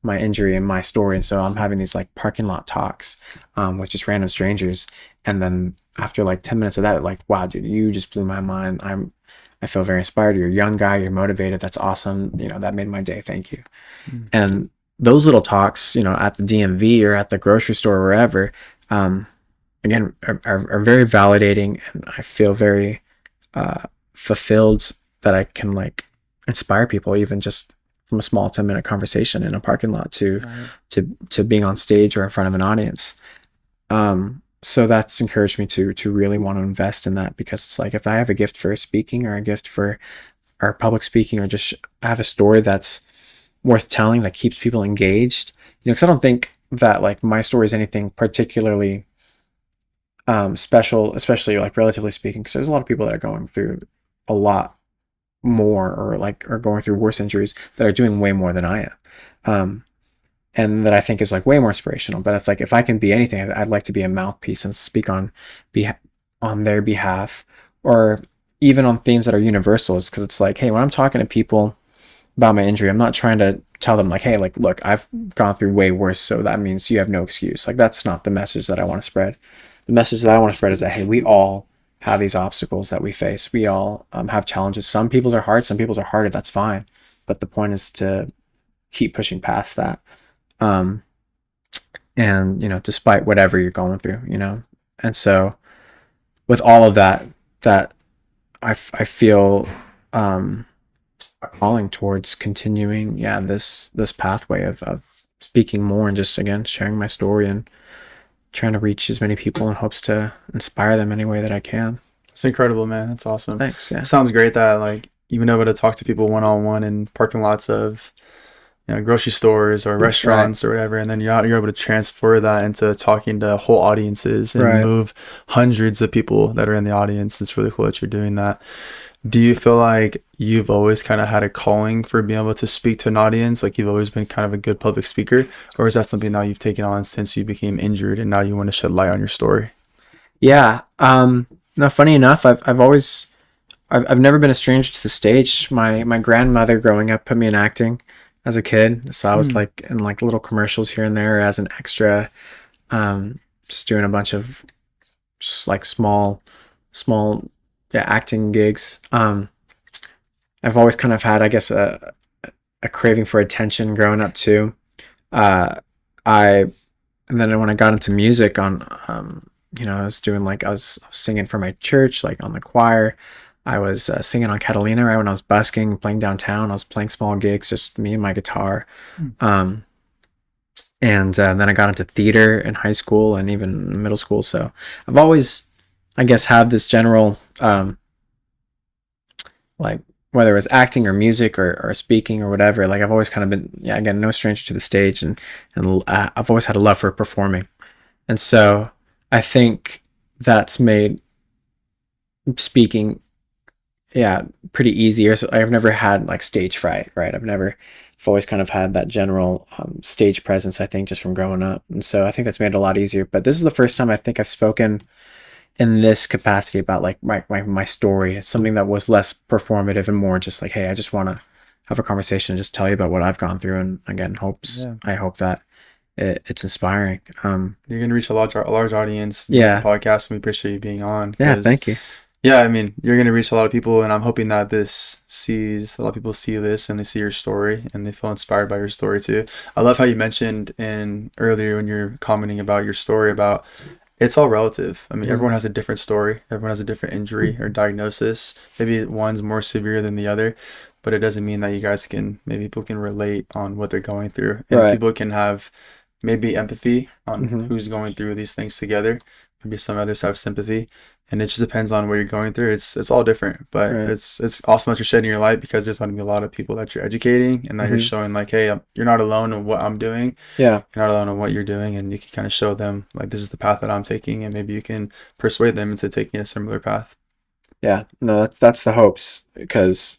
Speaker 3: my injury and my story. And so I'm having these like parking lot talks with just random strangers. And then after like 10 minutes of that, like, wow, dude, you just blew my mind. I feel very inspired. You're a young guy. You're motivated. That's awesome. That made my day. Thank you. And those little talks, at the DMV or at the grocery store or wherever, again, are very validating. And I feel very fulfilled that I can like inspire people, even just from a small 10-minute conversation in a parking lot to being on stage or in front of an audience. So that's encouraged me to really want to invest in that, because it's like, if I have a gift for speaking or a gift for our public speaking, or just have a story that's worth telling that keeps people engaged, because I don't think that like my story is anything particularly special, especially like relatively speaking, because there's a lot of people that are going through a lot more, or like are going through worse injuries, that are doing way more than I am, and that I think is like way more inspirational. But if I can be anything, I'd like to be a mouthpiece and speak on their behalf, or even on themes that are universals. Because it's like, hey, when I'm talking to people about my injury, I'm not trying to tell them like, hey, like, look, I've gone through way worse, so that means you have no excuse. Like, that's not the message that I want to spread. The message that I want to spread is that, hey, we all have these obstacles that we face. We all have challenges. Some people's are hard, some people's are harder. That's fine. But the point is to keep pushing past that. And, despite whatever you're going through, And so with all of that I feel a calling towards continuing, this pathway of speaking more, and just, again, sharing my story and trying to reach as many people in hopes to inspire them any way that I can.
Speaker 4: It's incredible, man. That's awesome.
Speaker 3: Thanks. Yeah.
Speaker 4: It sounds great that like you've been able to talk to people one-on-one in parking lots of grocery stores or restaurants, right, or whatever, and then you're able to transfer that into talking to whole audiences and
Speaker 3: right,
Speaker 4: move hundreds of people that are in the audience. It's really cool that you're doing that. Do you feel like you've always kind of had a calling for being able to speak to an audience? Like you've always been kind of a good public speaker? Or is that something that you've taken on since you became injured and now you want to shed light on your story?
Speaker 3: Yeah. No, funny enough, I've never been a stranger to the stage. My grandmother growing up put me in acting as a kid. So I was like in like little commercials here and there as an extra, just doing a bunch of just like small, acting gigs. I've always kind of had, I guess, a craving for attention growing up too. And then when I got into music I was doing I was singing for my church, like on the choir. I was singing on Catalina right when I was busking, playing downtown. I was playing small gigs, just me and my guitar. And then I got into theater in high school and even middle school. So I've always, I guess, had this general, whether it was acting or music or speaking or whatever, like I've always kind of been, again, no stranger to the stage, and I've always had a love for performing. And so I think that's made speaking, pretty easier. So I've never had like stage fright, right? I've always kind of had that general stage presence, I think, just from growing up. And so I think that's made it a lot easier. But this is the first time I think I've spoken in this capacity about like my story. It's something that was less performative and more just like, hey, I just want to have a conversation and just tell you about what I've gone through. And again, I hope that it's inspiring.
Speaker 4: You're going to reach a large audience.
Speaker 3: Yeah.
Speaker 4: The podcast, and we appreciate you being on.
Speaker 3: Yeah, thank you.
Speaker 4: Yeah, I mean, you're going to reach a lot of people, and I'm hoping that a lot of people see this and they see your story and they feel inspired by your story too. I love how you mentioned earlier when you're commenting about your story about it's all relative. I mean, everyone has a different story. Everyone has a different injury or diagnosis. Maybe one's more severe than the other, but it doesn't mean that people can relate on what they're going through. And people can have maybe empathy on who's going through these things together. Maybe some others have sympathy, and it just depends on what you're going through. It's all different, but it's awesome that you're shedding your light, because there's going to be a lot of people that you're educating and that you're showing like, hey, you're not alone in what I'm doing. Yeah, you're not alone in what you're doing, and you can kind of show them like, this is the path that I'm taking, and maybe you can persuade them into taking a similar path. Yeah, no, that's the hopes, because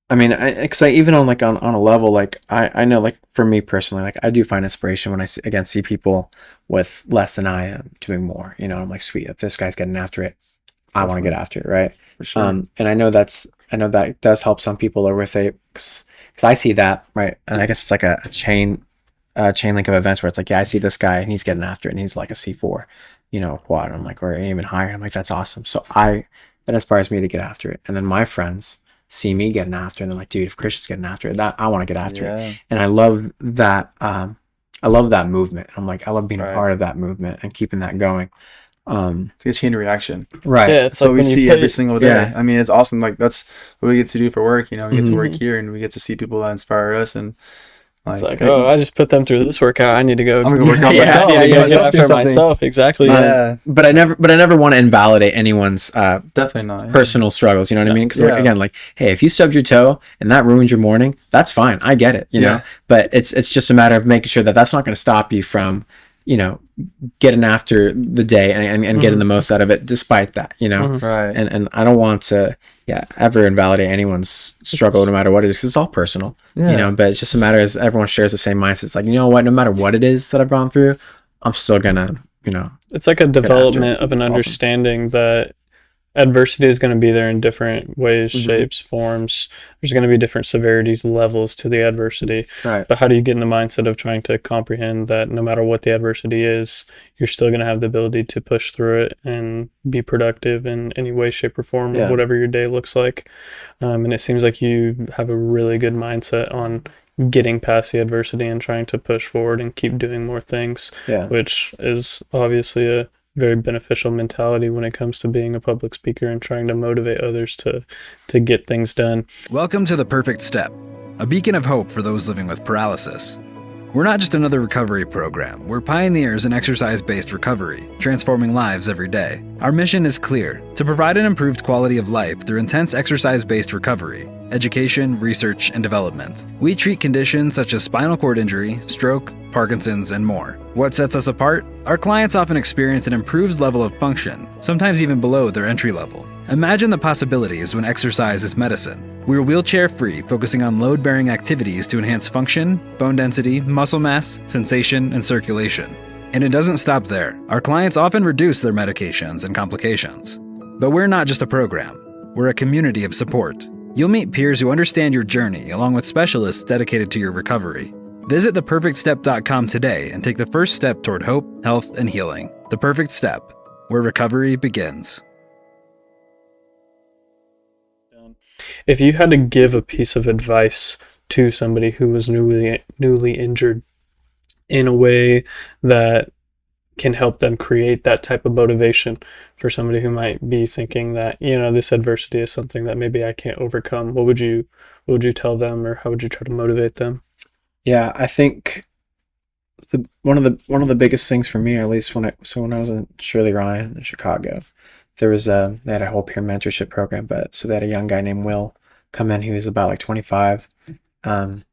Speaker 4: I mean, because I even on a level, like I know, like for me personally, like I do find inspiration when I see people with less than I am doing more. I'm like, sweet, if this guy's getting after it, I want to get after it, right? For sure. And I know that does help some people or with it, because I see that, right? And I guess it's like a chain link of events where it's like, I see this guy and he's getting after it, and he's like a C4, quad. I'm like, or even higher. I'm like, that's awesome. So that inspires me to get after it. And then my friends see me getting after it, and they're like, dude, if Christian's getting after it, that I want to get after it. And I love that. I love that movement. I'm like, I love being a part of that movement and keeping that going. It's like a chain reaction, right? Yeah, it's like what we see every single day. Yeah. I mean, it's awesome. Like that's what we get to do for work. We get to work here, and we get to see people that inspire us. And it's like, I just put them through this workout. I need to go. I'm gonna work out myself. After myself, exactly. Yeah, but I never want to invalidate anyone's definitely not personal struggles. You know what I mean? Because again, like, hey, if you stubbed your toe and that ruined your morning, that's fine. I get it. You know, but it's just a matter of making sure that that's not going to stop you from, getting after the day and getting the most out of it despite that. Right. And I don't want to ever invalidate anyone's struggle, no matter what it is, because it's all personal. But it's just a matter as everyone shares the same mindset. It's like, what, no matter what it is that I've gone through, I'm still gonna it's like a development of an understanding that adversity is going to be there in different ways, shapes, forms. There's going to be different severities, levels to the adversity. Right. But how do you get in the mindset of trying to comprehend that no matter what the adversity is, you're still going to have the ability to push through it and be productive in any way, shape, or form of whatever your day looks like. And it seems like you have a really good mindset on getting past the adversity and trying to push forward and keep doing more things, which is obviously a very beneficial mentality when it comes to being a public speaker and trying to motivate others to get things done.
Speaker 5: Welcome to The Perfect Step, a beacon of hope for those living with paralysis. We're not just another recovery program. We're pioneers in exercise-based recovery, transforming lives every day. Our mission is clear: to provide an improved quality of life through intense exercise-based recovery, education, research, and development. We treat conditions such as spinal cord injury, stroke, Parkinson's, and more. What sets us apart? Our clients often experience an improved level of function, sometimes even below their entry level. Imagine the possibilities when exercise is medicine. We're wheelchair-free, focusing on load-bearing activities to enhance function, bone density, muscle mass, sensation, and circulation. And it doesn't stop there. Our clients often reduce their medications and complications. But we're not just a program. We're a community of support. You'll meet peers who understand your journey, along with specialists dedicated to your recovery. Visit theperfectstep.com today and take the first step toward hope, health, and healing. The Perfect Step, where recovery begins.
Speaker 1: If you had to give a piece of advice to somebody who was newly injured in a way that can help them create that type of motivation for somebody who might be thinking that, this adversity is something that maybe I can't overcome, what would you tell them, or how would you try to motivate them?
Speaker 3: Yeah, I think one of the biggest things for me, at least when I was in Shirley Ryan in Chicago, they had a whole peer mentorship program, so they had a young guy named Will come in. He was about like 25, and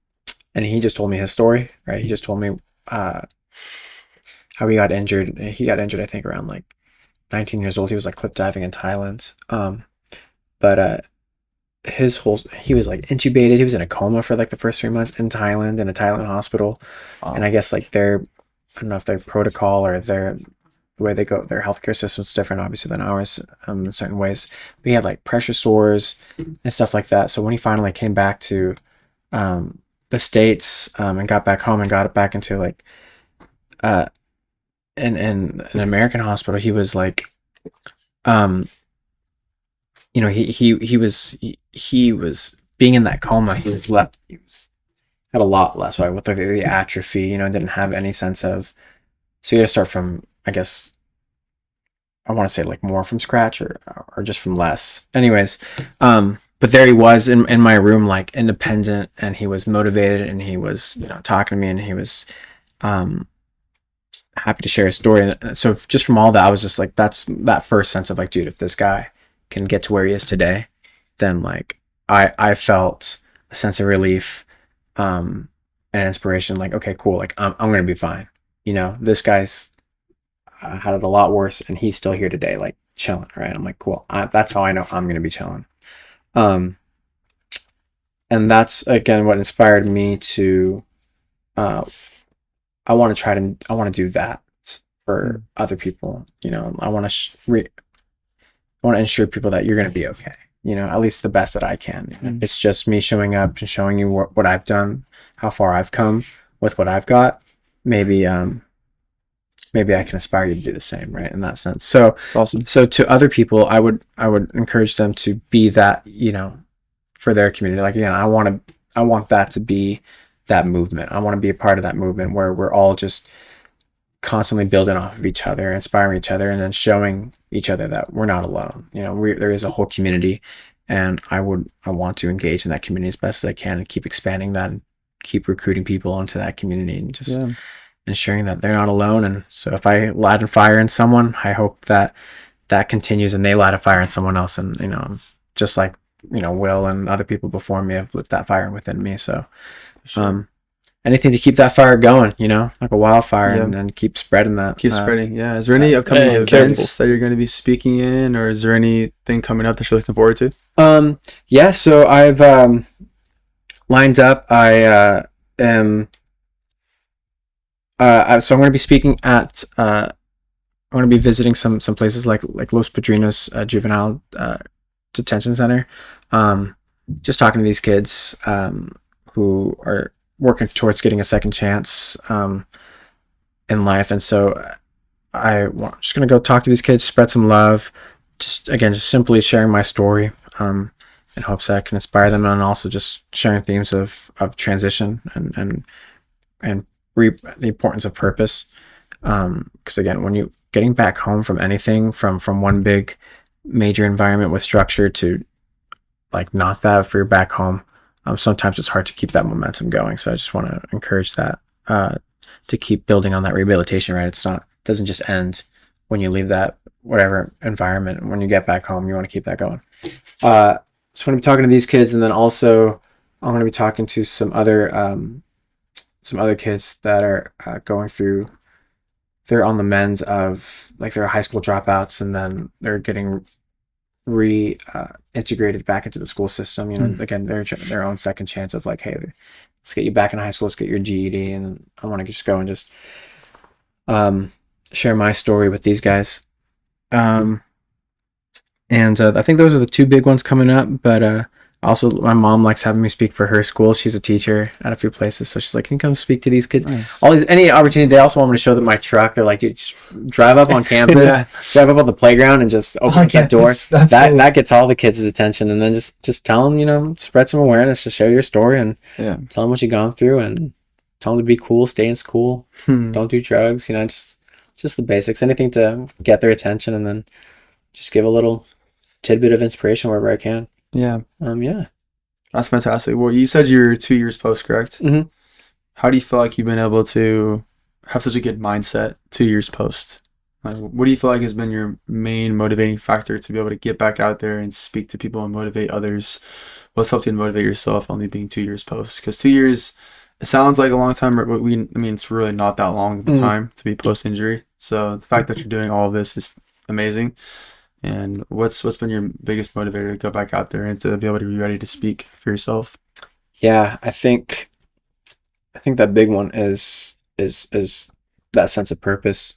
Speaker 3: he just told me his story, right? He just told me how he got injured. He got injured, I think, around like 19 years old. He was like cliff diving in Thailand. But he was like intubated. He was in a coma for like the first 3 months in Thailand, in a Thailand hospital.
Speaker 4: Wow.
Speaker 3: And I guess like I don't know if their protocol or the way they go, their healthcare system's different, obviously, than ours in certain ways. But he had like pressure sores and stuff like that. So when he finally came back to the States and got back home and got it back into like in an American hospital, he was like, he was being in that coma. He had a lot less, right, with the atrophy, didn't have any sense of. So you had to start from, I guess, I want to say like more from scratch or just from less. Anyways, but there he was in my room, like independent, and he was motivated, and he was talking to me, and he was happy to share his story. And so just from all that, I was just like, that's that first sense of like, dude, if this guy can get to where he is today, then like I felt a sense of relief and inspiration. Like, okay, cool. Like I'm gonna be fine. This guy's had it a lot worse, and he's still here today, like chilling, right? I'm like, cool. That's how I know I'm gonna be chilling. And that's again what inspired me to. I want to do that for other people. I want to ensure people that you're gonna be okay. At least the best that I can. It's just me showing up and showing you what I've done, how far I've come with what I've got. Maybe I can inspire you to do the same, right? In that sense. So
Speaker 4: That's awesome.
Speaker 3: So to other people, I would encourage them to be that, for their community. Like, again, I want that to be that movement. I want to be a part of that movement where we're all just constantly building off of each other, inspiring each other, and then showing each other that we're not alone. There is a whole community, and I want to engage in that community as best as I can and keep expanding that and keep recruiting people into that community and just ensuring that they're not alone. And so if I light a fire in someone, I hope that continues and they light a fire in someone else. And, just like, Will and other people before me have lit that fire within me. So, anything to keep that fire going, like a wildfire, and keep spreading that.
Speaker 4: Keep spreading. Yeah. Is there any upcoming events that you're going to be speaking in, or is there anything coming up that you're looking forward to?
Speaker 3: Yeah. So I've lined up. I am. So I'm going to be speaking at. I'm going to be visiting some places like Los Padrinos Juvenile Detention Center. Just talking to these kids who are working towards getting a second chance in life, and so I'm just going to go talk to these kids, spread some love. Just simply sharing my story in hopes that I can inspire them, and also just sharing themes of transition and the importance of purpose. Because again, when you getting back home from anything, from one big major environment with structure to like not that, if you're back home, sometimes it's hard to keep that momentum going. So I just want to encourage that to keep building on that rehabilitation, right? It doesn't just end when you leave that whatever environment. When you get back home, you want to keep that going. So I'm going to be talking to these kids, and then also I'm going to be talking to some other kids that are going through. They're on the mends of like they're high school dropouts, and then they're getting integrated back into the school system. You know, again, their own second chance of like, hey, let's get you back in high school, let's get your GED, and I want to just go and just share my story with these guys. And I think those are the two big ones coming up. But also, my mom likes having me speak for her school. She's a teacher at a few places, so she's like, "Can you come speak to these kids?"
Speaker 4: Nice.
Speaker 3: Any opportunity. They also want me to show them my truck. They're like, "Dude, just drive up on campus,
Speaker 4: Yeah.
Speaker 3: drive up on the playground, and just open the kid door."
Speaker 4: That's
Speaker 3: That
Speaker 4: cool.
Speaker 3: that gets all the kids' attention, and then just tell them, you know, spread some awareness, to share your story, and
Speaker 4: Yeah.
Speaker 3: tell them what you've gone through, and tell them to be cool, stay in school, don't do drugs. You know, just the basics. Anything to get their attention, and then just give a little tidbit of inspiration wherever I can.
Speaker 4: Yeah.
Speaker 3: Yeah.
Speaker 4: That's fantastic. Well, you said you're 2 years post, correct?
Speaker 3: Mhm.
Speaker 4: How do you feel like you've been able to have such a good mindset 2 years post? Like, what do you feel like has been your main motivating factor to be able to get back out there and speak to people and motivate others? What's helped you to motivate yourself only being 2 years post? Because 2 years, it sounds like a long time, but it's really not that long of a time to be post injury. So the fact that you're doing all of this is amazing. And what's been your biggest motivator to go back out there and to be able to be ready to speak for yourself?
Speaker 3: Yeah, I think that big one is that sense of purpose.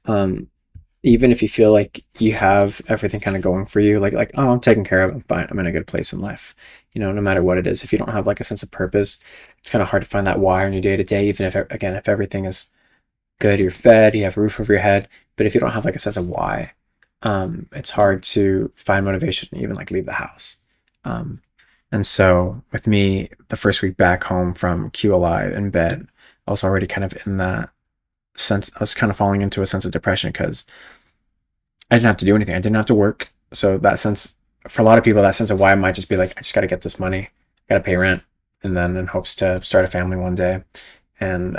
Speaker 3: Even if you feel like you have everything kind of going for you, like oh, I'm taken care of, I'm fine, I'm in a good place in life. You know, no matter what it is, if you don't have like a sense of purpose, it's kind of hard to find that why in your day to day. Even if everything is good, you're fed, you have a roof over your head, but if you don't have like a sense of why, it's hard to find motivation to even like leave the house. And so with me, the first week back home from QLI in bed, I was already kind of in that sense. I was kind of falling into a sense of depression because I didn't have to do anything. I didn't have to work. So that sense, for a lot of people, that sense of why might just be like, I just got to get this money, got to pay rent, and then in hopes to start a family one day. And,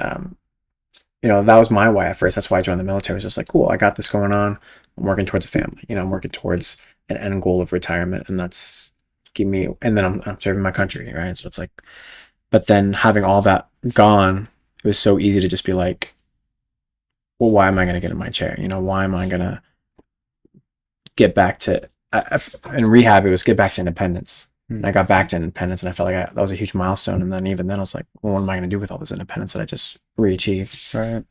Speaker 3: you know, that was my why at first. That's why I joined the military. It was just like, cool, I got this going on. I'm working towards a family. You know, I'm working towards an end goal of retirement, and that's and then I'm serving my country, right? So it's like, but then having all that gone, it was so easy to just be like, well, why am I going to get in my chair? You know, why am I going to get back to, in rehab, it was get back to independence. And I got back to independence, and I felt like that was a huge milestone. And then even then I was like, well, what am I going to do with all this independence that I just re-achieved?
Speaker 4: Right.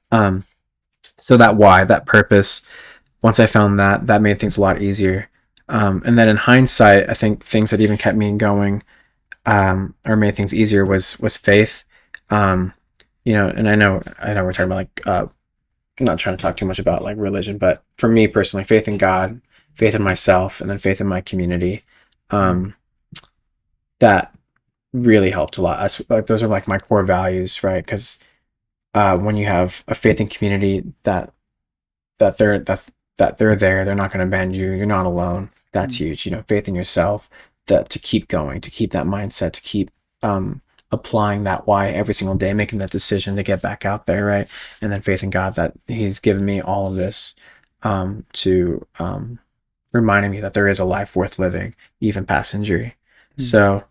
Speaker 3: So that why, that purpose, once I found that made things a lot easier. And then in hindsight, I think things that even kept me going, or made things easier was faith. You know, and I know we're talking about like, I'm not trying to talk too much about like religion, but for me personally, faith in God, faith in myself, and then faith in my community. That really helped a lot. Like those are like my core values, right? Because when you have a faith in community that they're there, they're not going to abandon you, you're not alone. That's huge. You know, faith in yourself, that to keep going, to keep that mindset, to keep applying that why every single day, making that decision to get back out there, right? And then faith in God that He's given me all of this to reminding me that there is a life worth living, even past injury. So,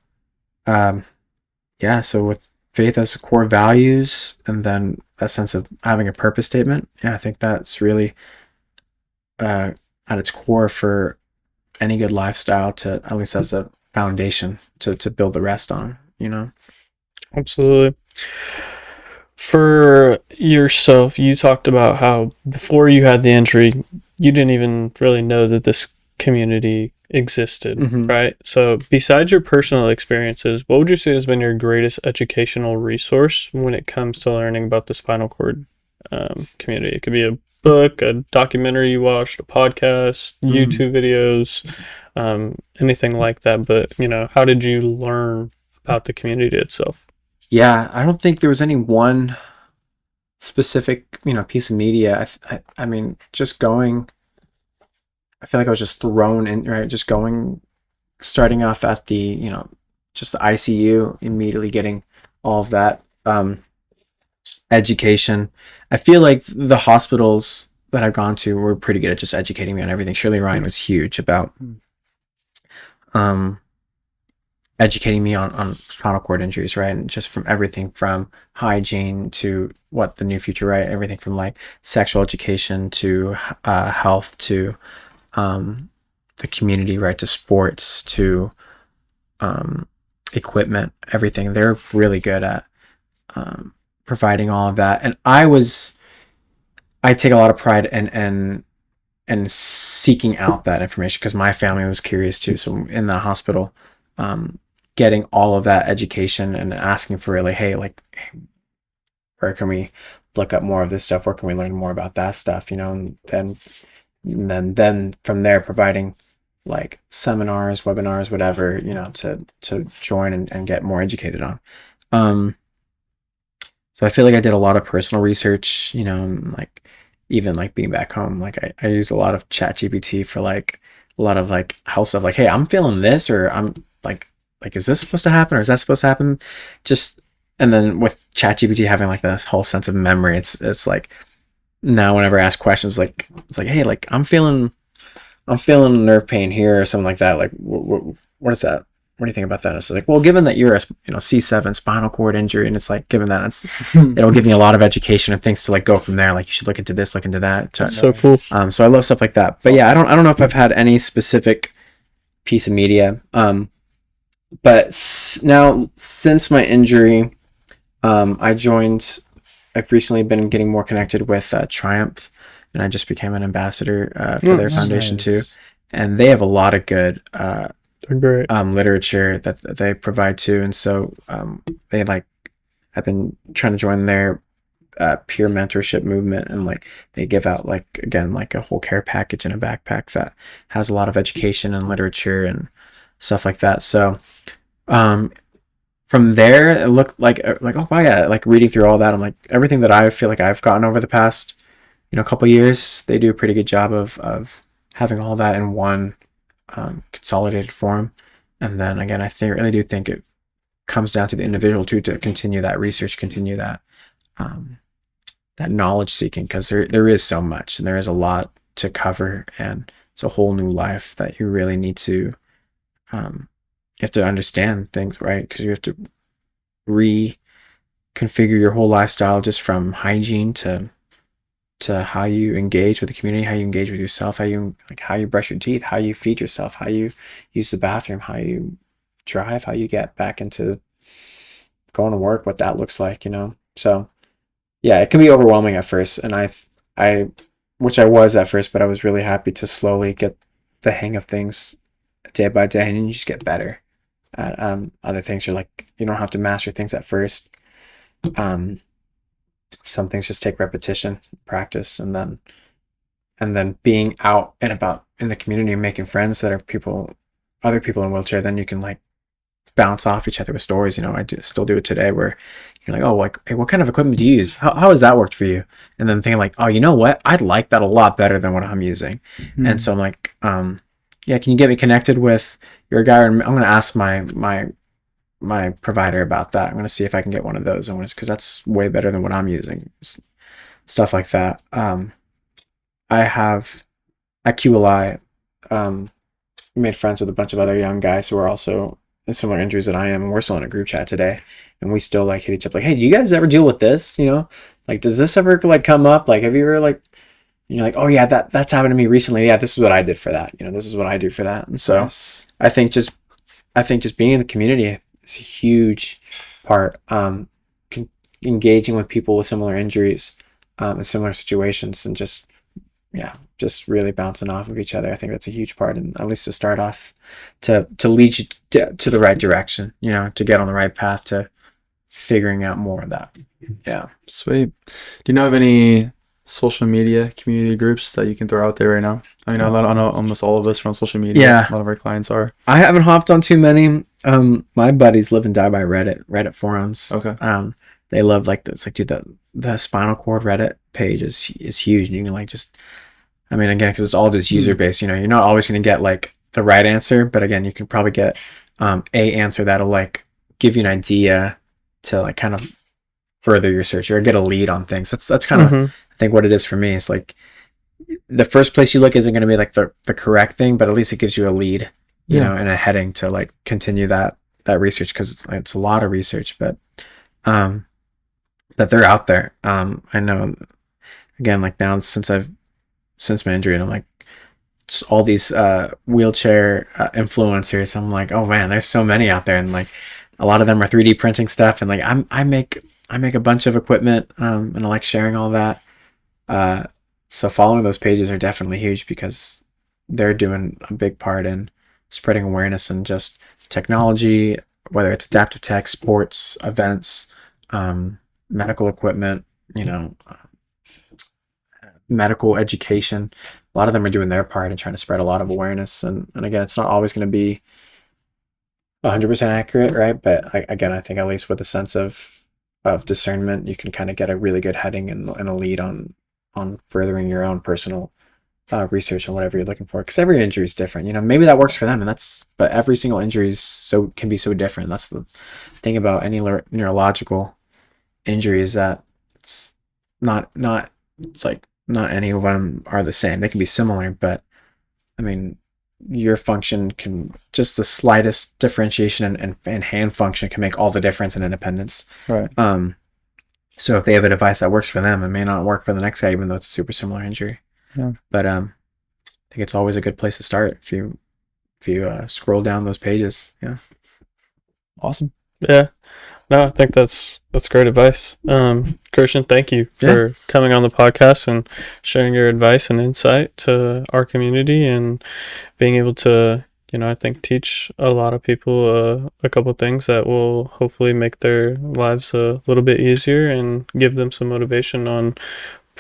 Speaker 3: yeah. So with faith as core values, and then a sense of having a purpose statement, yeah, I think that's really at its core for any good lifestyle, to at least as a foundation to build the rest on, you know?
Speaker 1: Absolutely. For yourself, you talked about how before you had the injury, you didn't even really know that this community existed, right? So besides your personal experiences, what would you say has been your greatest educational resource when it comes to learning about the spinal cord community? It could be a book, a documentary you watched, a podcast, YouTube videos, anything like that. But, you know, how did you learn about the community itself?
Speaker 3: Yeah, I don't think there was any one specific, you know, piece of media. I mean, just going, I feel like I was just thrown in, right? Just going, starting off at the, you know, just the ICU, immediately getting all of that education. I feel like the hospitals that I've gone to were pretty good at just educating me on everything. Shirley Ryan was huge about educating me on spinal cord injuries, right? And just from everything from hygiene to what the new future, right? Everything from like sexual education to health to the community, right? To sports to equipment, everything. They're really good at providing all of that. And I take a lot of pride in seeking out that information because my family was curious too. So in the hospital, getting all of that education and asking for really, hey, like, where can we look up more of this stuff? Where can we learn more about that stuff? You know, and then from there, providing like seminars, webinars, whatever, you know, to join and get more educated on. So I feel like I did a lot of personal research, you know, and like even like being back home, like I use a lot of ChatGPT for like a lot of like health stuff, like, hey, I'm feeling this, or I'm like, is this supposed to happen or is that supposed to happen? Just, and then with ChatGPT having like this whole sense of memory, it's like now whenever I ask questions, like it's like, hey, like I'm feeling nerve pain here or something like that. Like, what is that? What do you think about that? It's like, well, given that you're a C7 spinal cord injury, and it's like, given that it'll give me a lot of education and things to like go from there. Like, you should look into this, look into that.
Speaker 1: That's so cool.
Speaker 3: So I love stuff like that. But yeah, I don't know if I've had any specific piece of media. But now since my injury, I've recently been getting more connected with Triumph, and I just became an ambassador for their foundation too. And they have a lot of good
Speaker 1: Great.
Speaker 3: literature that they provide too. And so they like have been trying to join their peer mentorship movement, and like they give out like, again, like a whole care package in a backpack that has a lot of education and literature and stuff like that. So from there it looked like oh wow, yeah, like reading through all that, I'm like, everything that I feel like I've gotten over the past couple of years, they do a pretty good job of having all that in one consolidated form. And then again, I really do think it comes down to the individual too, to continue that research, continue that that knowledge seeking, because there is so much and there is a lot to cover, and it's a whole new life that you really need to you have to understand things, right? Because you have to reconfigure your whole lifestyle, just from hygiene to how you engage with the community, how you engage with yourself, how you brush your teeth, how you feed yourself, how you use the bathroom, how you drive, how you get back into going to work, what that looks like, So yeah, it can be overwhelming at first, and which I was at first, but I was really happy to slowly get the hang of things day by day, and you just get better at other things. You don't have to master things at first. Some things just take repetition, practice, and then being out and about in the community and making friends that are other people in wheelchair. Then you can like bounce off each other with stories. I still do it today, where you're like, oh, like, hey, what kind of equipment do you use? How has that worked for you? And then thinking like, oh, you know what? I'd like that a lot better than what I'm using. Mm-hmm. And so I'm like, yeah, can you get me connected with your guy? I'm going to ask my provider about that. I'm going to see if I can get one of those, because that's way better than what I'm using. Stuff like that. I have at QLI made friends with a bunch of other young guys who are also in similar injuries that I am, and we're still in a group chat today, and we still like hit each other like, hey, do you guys ever deal with this? Like, does this ever like come up? Like, have you ever like, like, oh yeah, that's happened to me recently. Yeah, this is what I did for that. This is what I do for that. And so yes. I think just being in the community is a huge part. Engaging with people with similar injuries, in similar situations, and just really bouncing off of each other. I think that's a huge part, and at least to start off, to lead you to the right direction, to get on the right path to figuring out more of that. Yeah.
Speaker 4: Sweet. Do you know of any social media community groups that you can throw out there right now? I mean, I know almost all of us are on social media.
Speaker 3: Yeah.
Speaker 4: A lot of our clients are.
Speaker 3: I haven't hopped on too many. My buddies live and die by Reddit forums.
Speaker 4: Okay.
Speaker 3: They love like this, like, dude, the spinal cord Reddit page is huge. And you can like again, because it's all just user based, you're not always going to get like the right answer, but again, you can probably get a answer that'll like give you an idea to like kind of further your search or get a lead on things. That's kind of I think what it is for me. It's like the first place you look isn't going to be like the correct thing, but at least it gives you a lead, you
Speaker 4: Yeah.
Speaker 3: know, and a heading to like continue that research, because it's a lot of research, but they're out there. I know, again, like now since my injury, and I'm like, just all these wheelchair influencers, I'm like, oh man, there's so many out there, and like a lot of them are 3D printing stuff, and like I make a bunch of equipment, and I like sharing all that. So following those pages are definitely huge, because they're doing a big part in spreading awareness in just technology, whether it's adaptive tech, sports, events, medical equipment, you know, medical education. A lot of them are doing their part in trying to spread a lot of awareness. And again, it's not always going to be 100% accurate, right? But I think at least with a sense of discernment, you can kind of get a really good heading and a lead on furthering your own personal research on whatever you're looking for. Because every injury is different. You know, maybe that works for them, but every single injury can be so different. That's the thing about any neurological injury, is that it's not any of them are the same. They can be similar, but I mean, your function can, just the slightest differentiation and hand function can make all the difference in independence.
Speaker 4: Right.
Speaker 3: So if they have a device that works for them, it may not work for the next guy, even though it's a super similar injury.
Speaker 4: Yeah.
Speaker 3: But I think it's always a good place to start if you scroll down those pages. Yeah.
Speaker 4: Awesome.
Speaker 1: Yeah. No, I think that's great advice. Christian, thank you for coming on the podcast and sharing your advice and insight to our community, and being able to, you know, I think teach a lot of people a couple things that will hopefully make their lives a little bit easier and give them some motivation on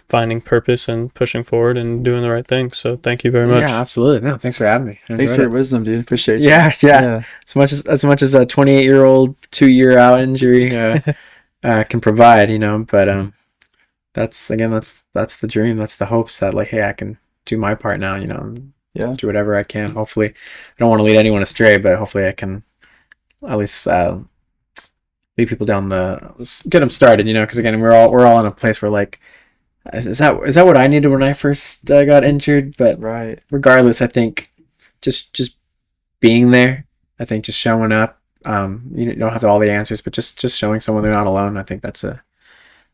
Speaker 1: finding purpose and pushing forward and doing the right thing. So thank you very much.
Speaker 3: Yeah, absolutely. No, thanks for having me.
Speaker 4: Thanks for your wisdom, dude. Appreciate you.
Speaker 3: Yeah. As much as a 28-year-old 2-year out injury can provide, you know, but that's the dream. That's the hopes that, like, hey, I can do my part now, you know.
Speaker 4: Yeah.
Speaker 3: Do whatever I can. Hopefully, I don't want to lead anyone astray, but hopefully I can at least lead people down get them started, you know, because again, we're all in a place where, like, is that what I needed when I first got injured? But
Speaker 4: right.
Speaker 3: Regardless, I think just being there, I think just showing up, you don't have all the answers, but just showing someone they're not alone, I think that's a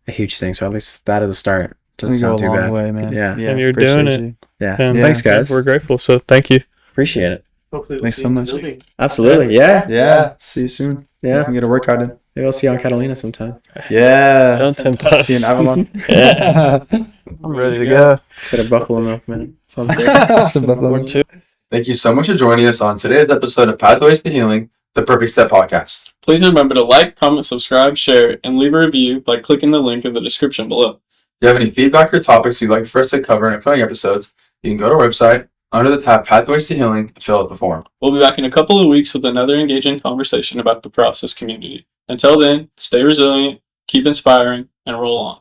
Speaker 3: huge thing. So at least that is a start. Doesn't sound too bad.
Speaker 4: Way, man.
Speaker 3: Yeah.
Speaker 1: And you're doing it.
Speaker 4: You.
Speaker 3: Yeah.
Speaker 1: And
Speaker 3: Thanks, guys.
Speaker 1: We're grateful. So thank you.
Speaker 3: Appreciate it.
Speaker 2: Hopefully
Speaker 4: Thanks so much.
Speaker 3: Absolutely. Yeah.
Speaker 4: Yeah. See you soon.
Speaker 3: Yeah.
Speaker 4: Can get a workout in.
Speaker 3: Maybe I'll see you on Catalina sometime.
Speaker 4: Yeah.
Speaker 1: Don't tempt us.
Speaker 4: See you in Avalon.
Speaker 1: Yeah. I'm ready to go.
Speaker 3: Bit of buffalo milk, man. Sounds good.
Speaker 4: Some buffalo milk.
Speaker 2: Thank you so much for joining us on today's episode of Pathways to Healing, the Perfect Step Podcast.
Speaker 1: Please remember to like, comment, subscribe, share, and leave a review by clicking the link in the description below.
Speaker 2: If you have any feedback or topics you'd like for us to cover in upcoming episodes, you can go to our website under the tab Pathways to Healing and fill out the form.
Speaker 1: We'll be back in a couple of weeks with another engaging conversation about the process community. Until then, stay resilient, keep inspiring, and roll on.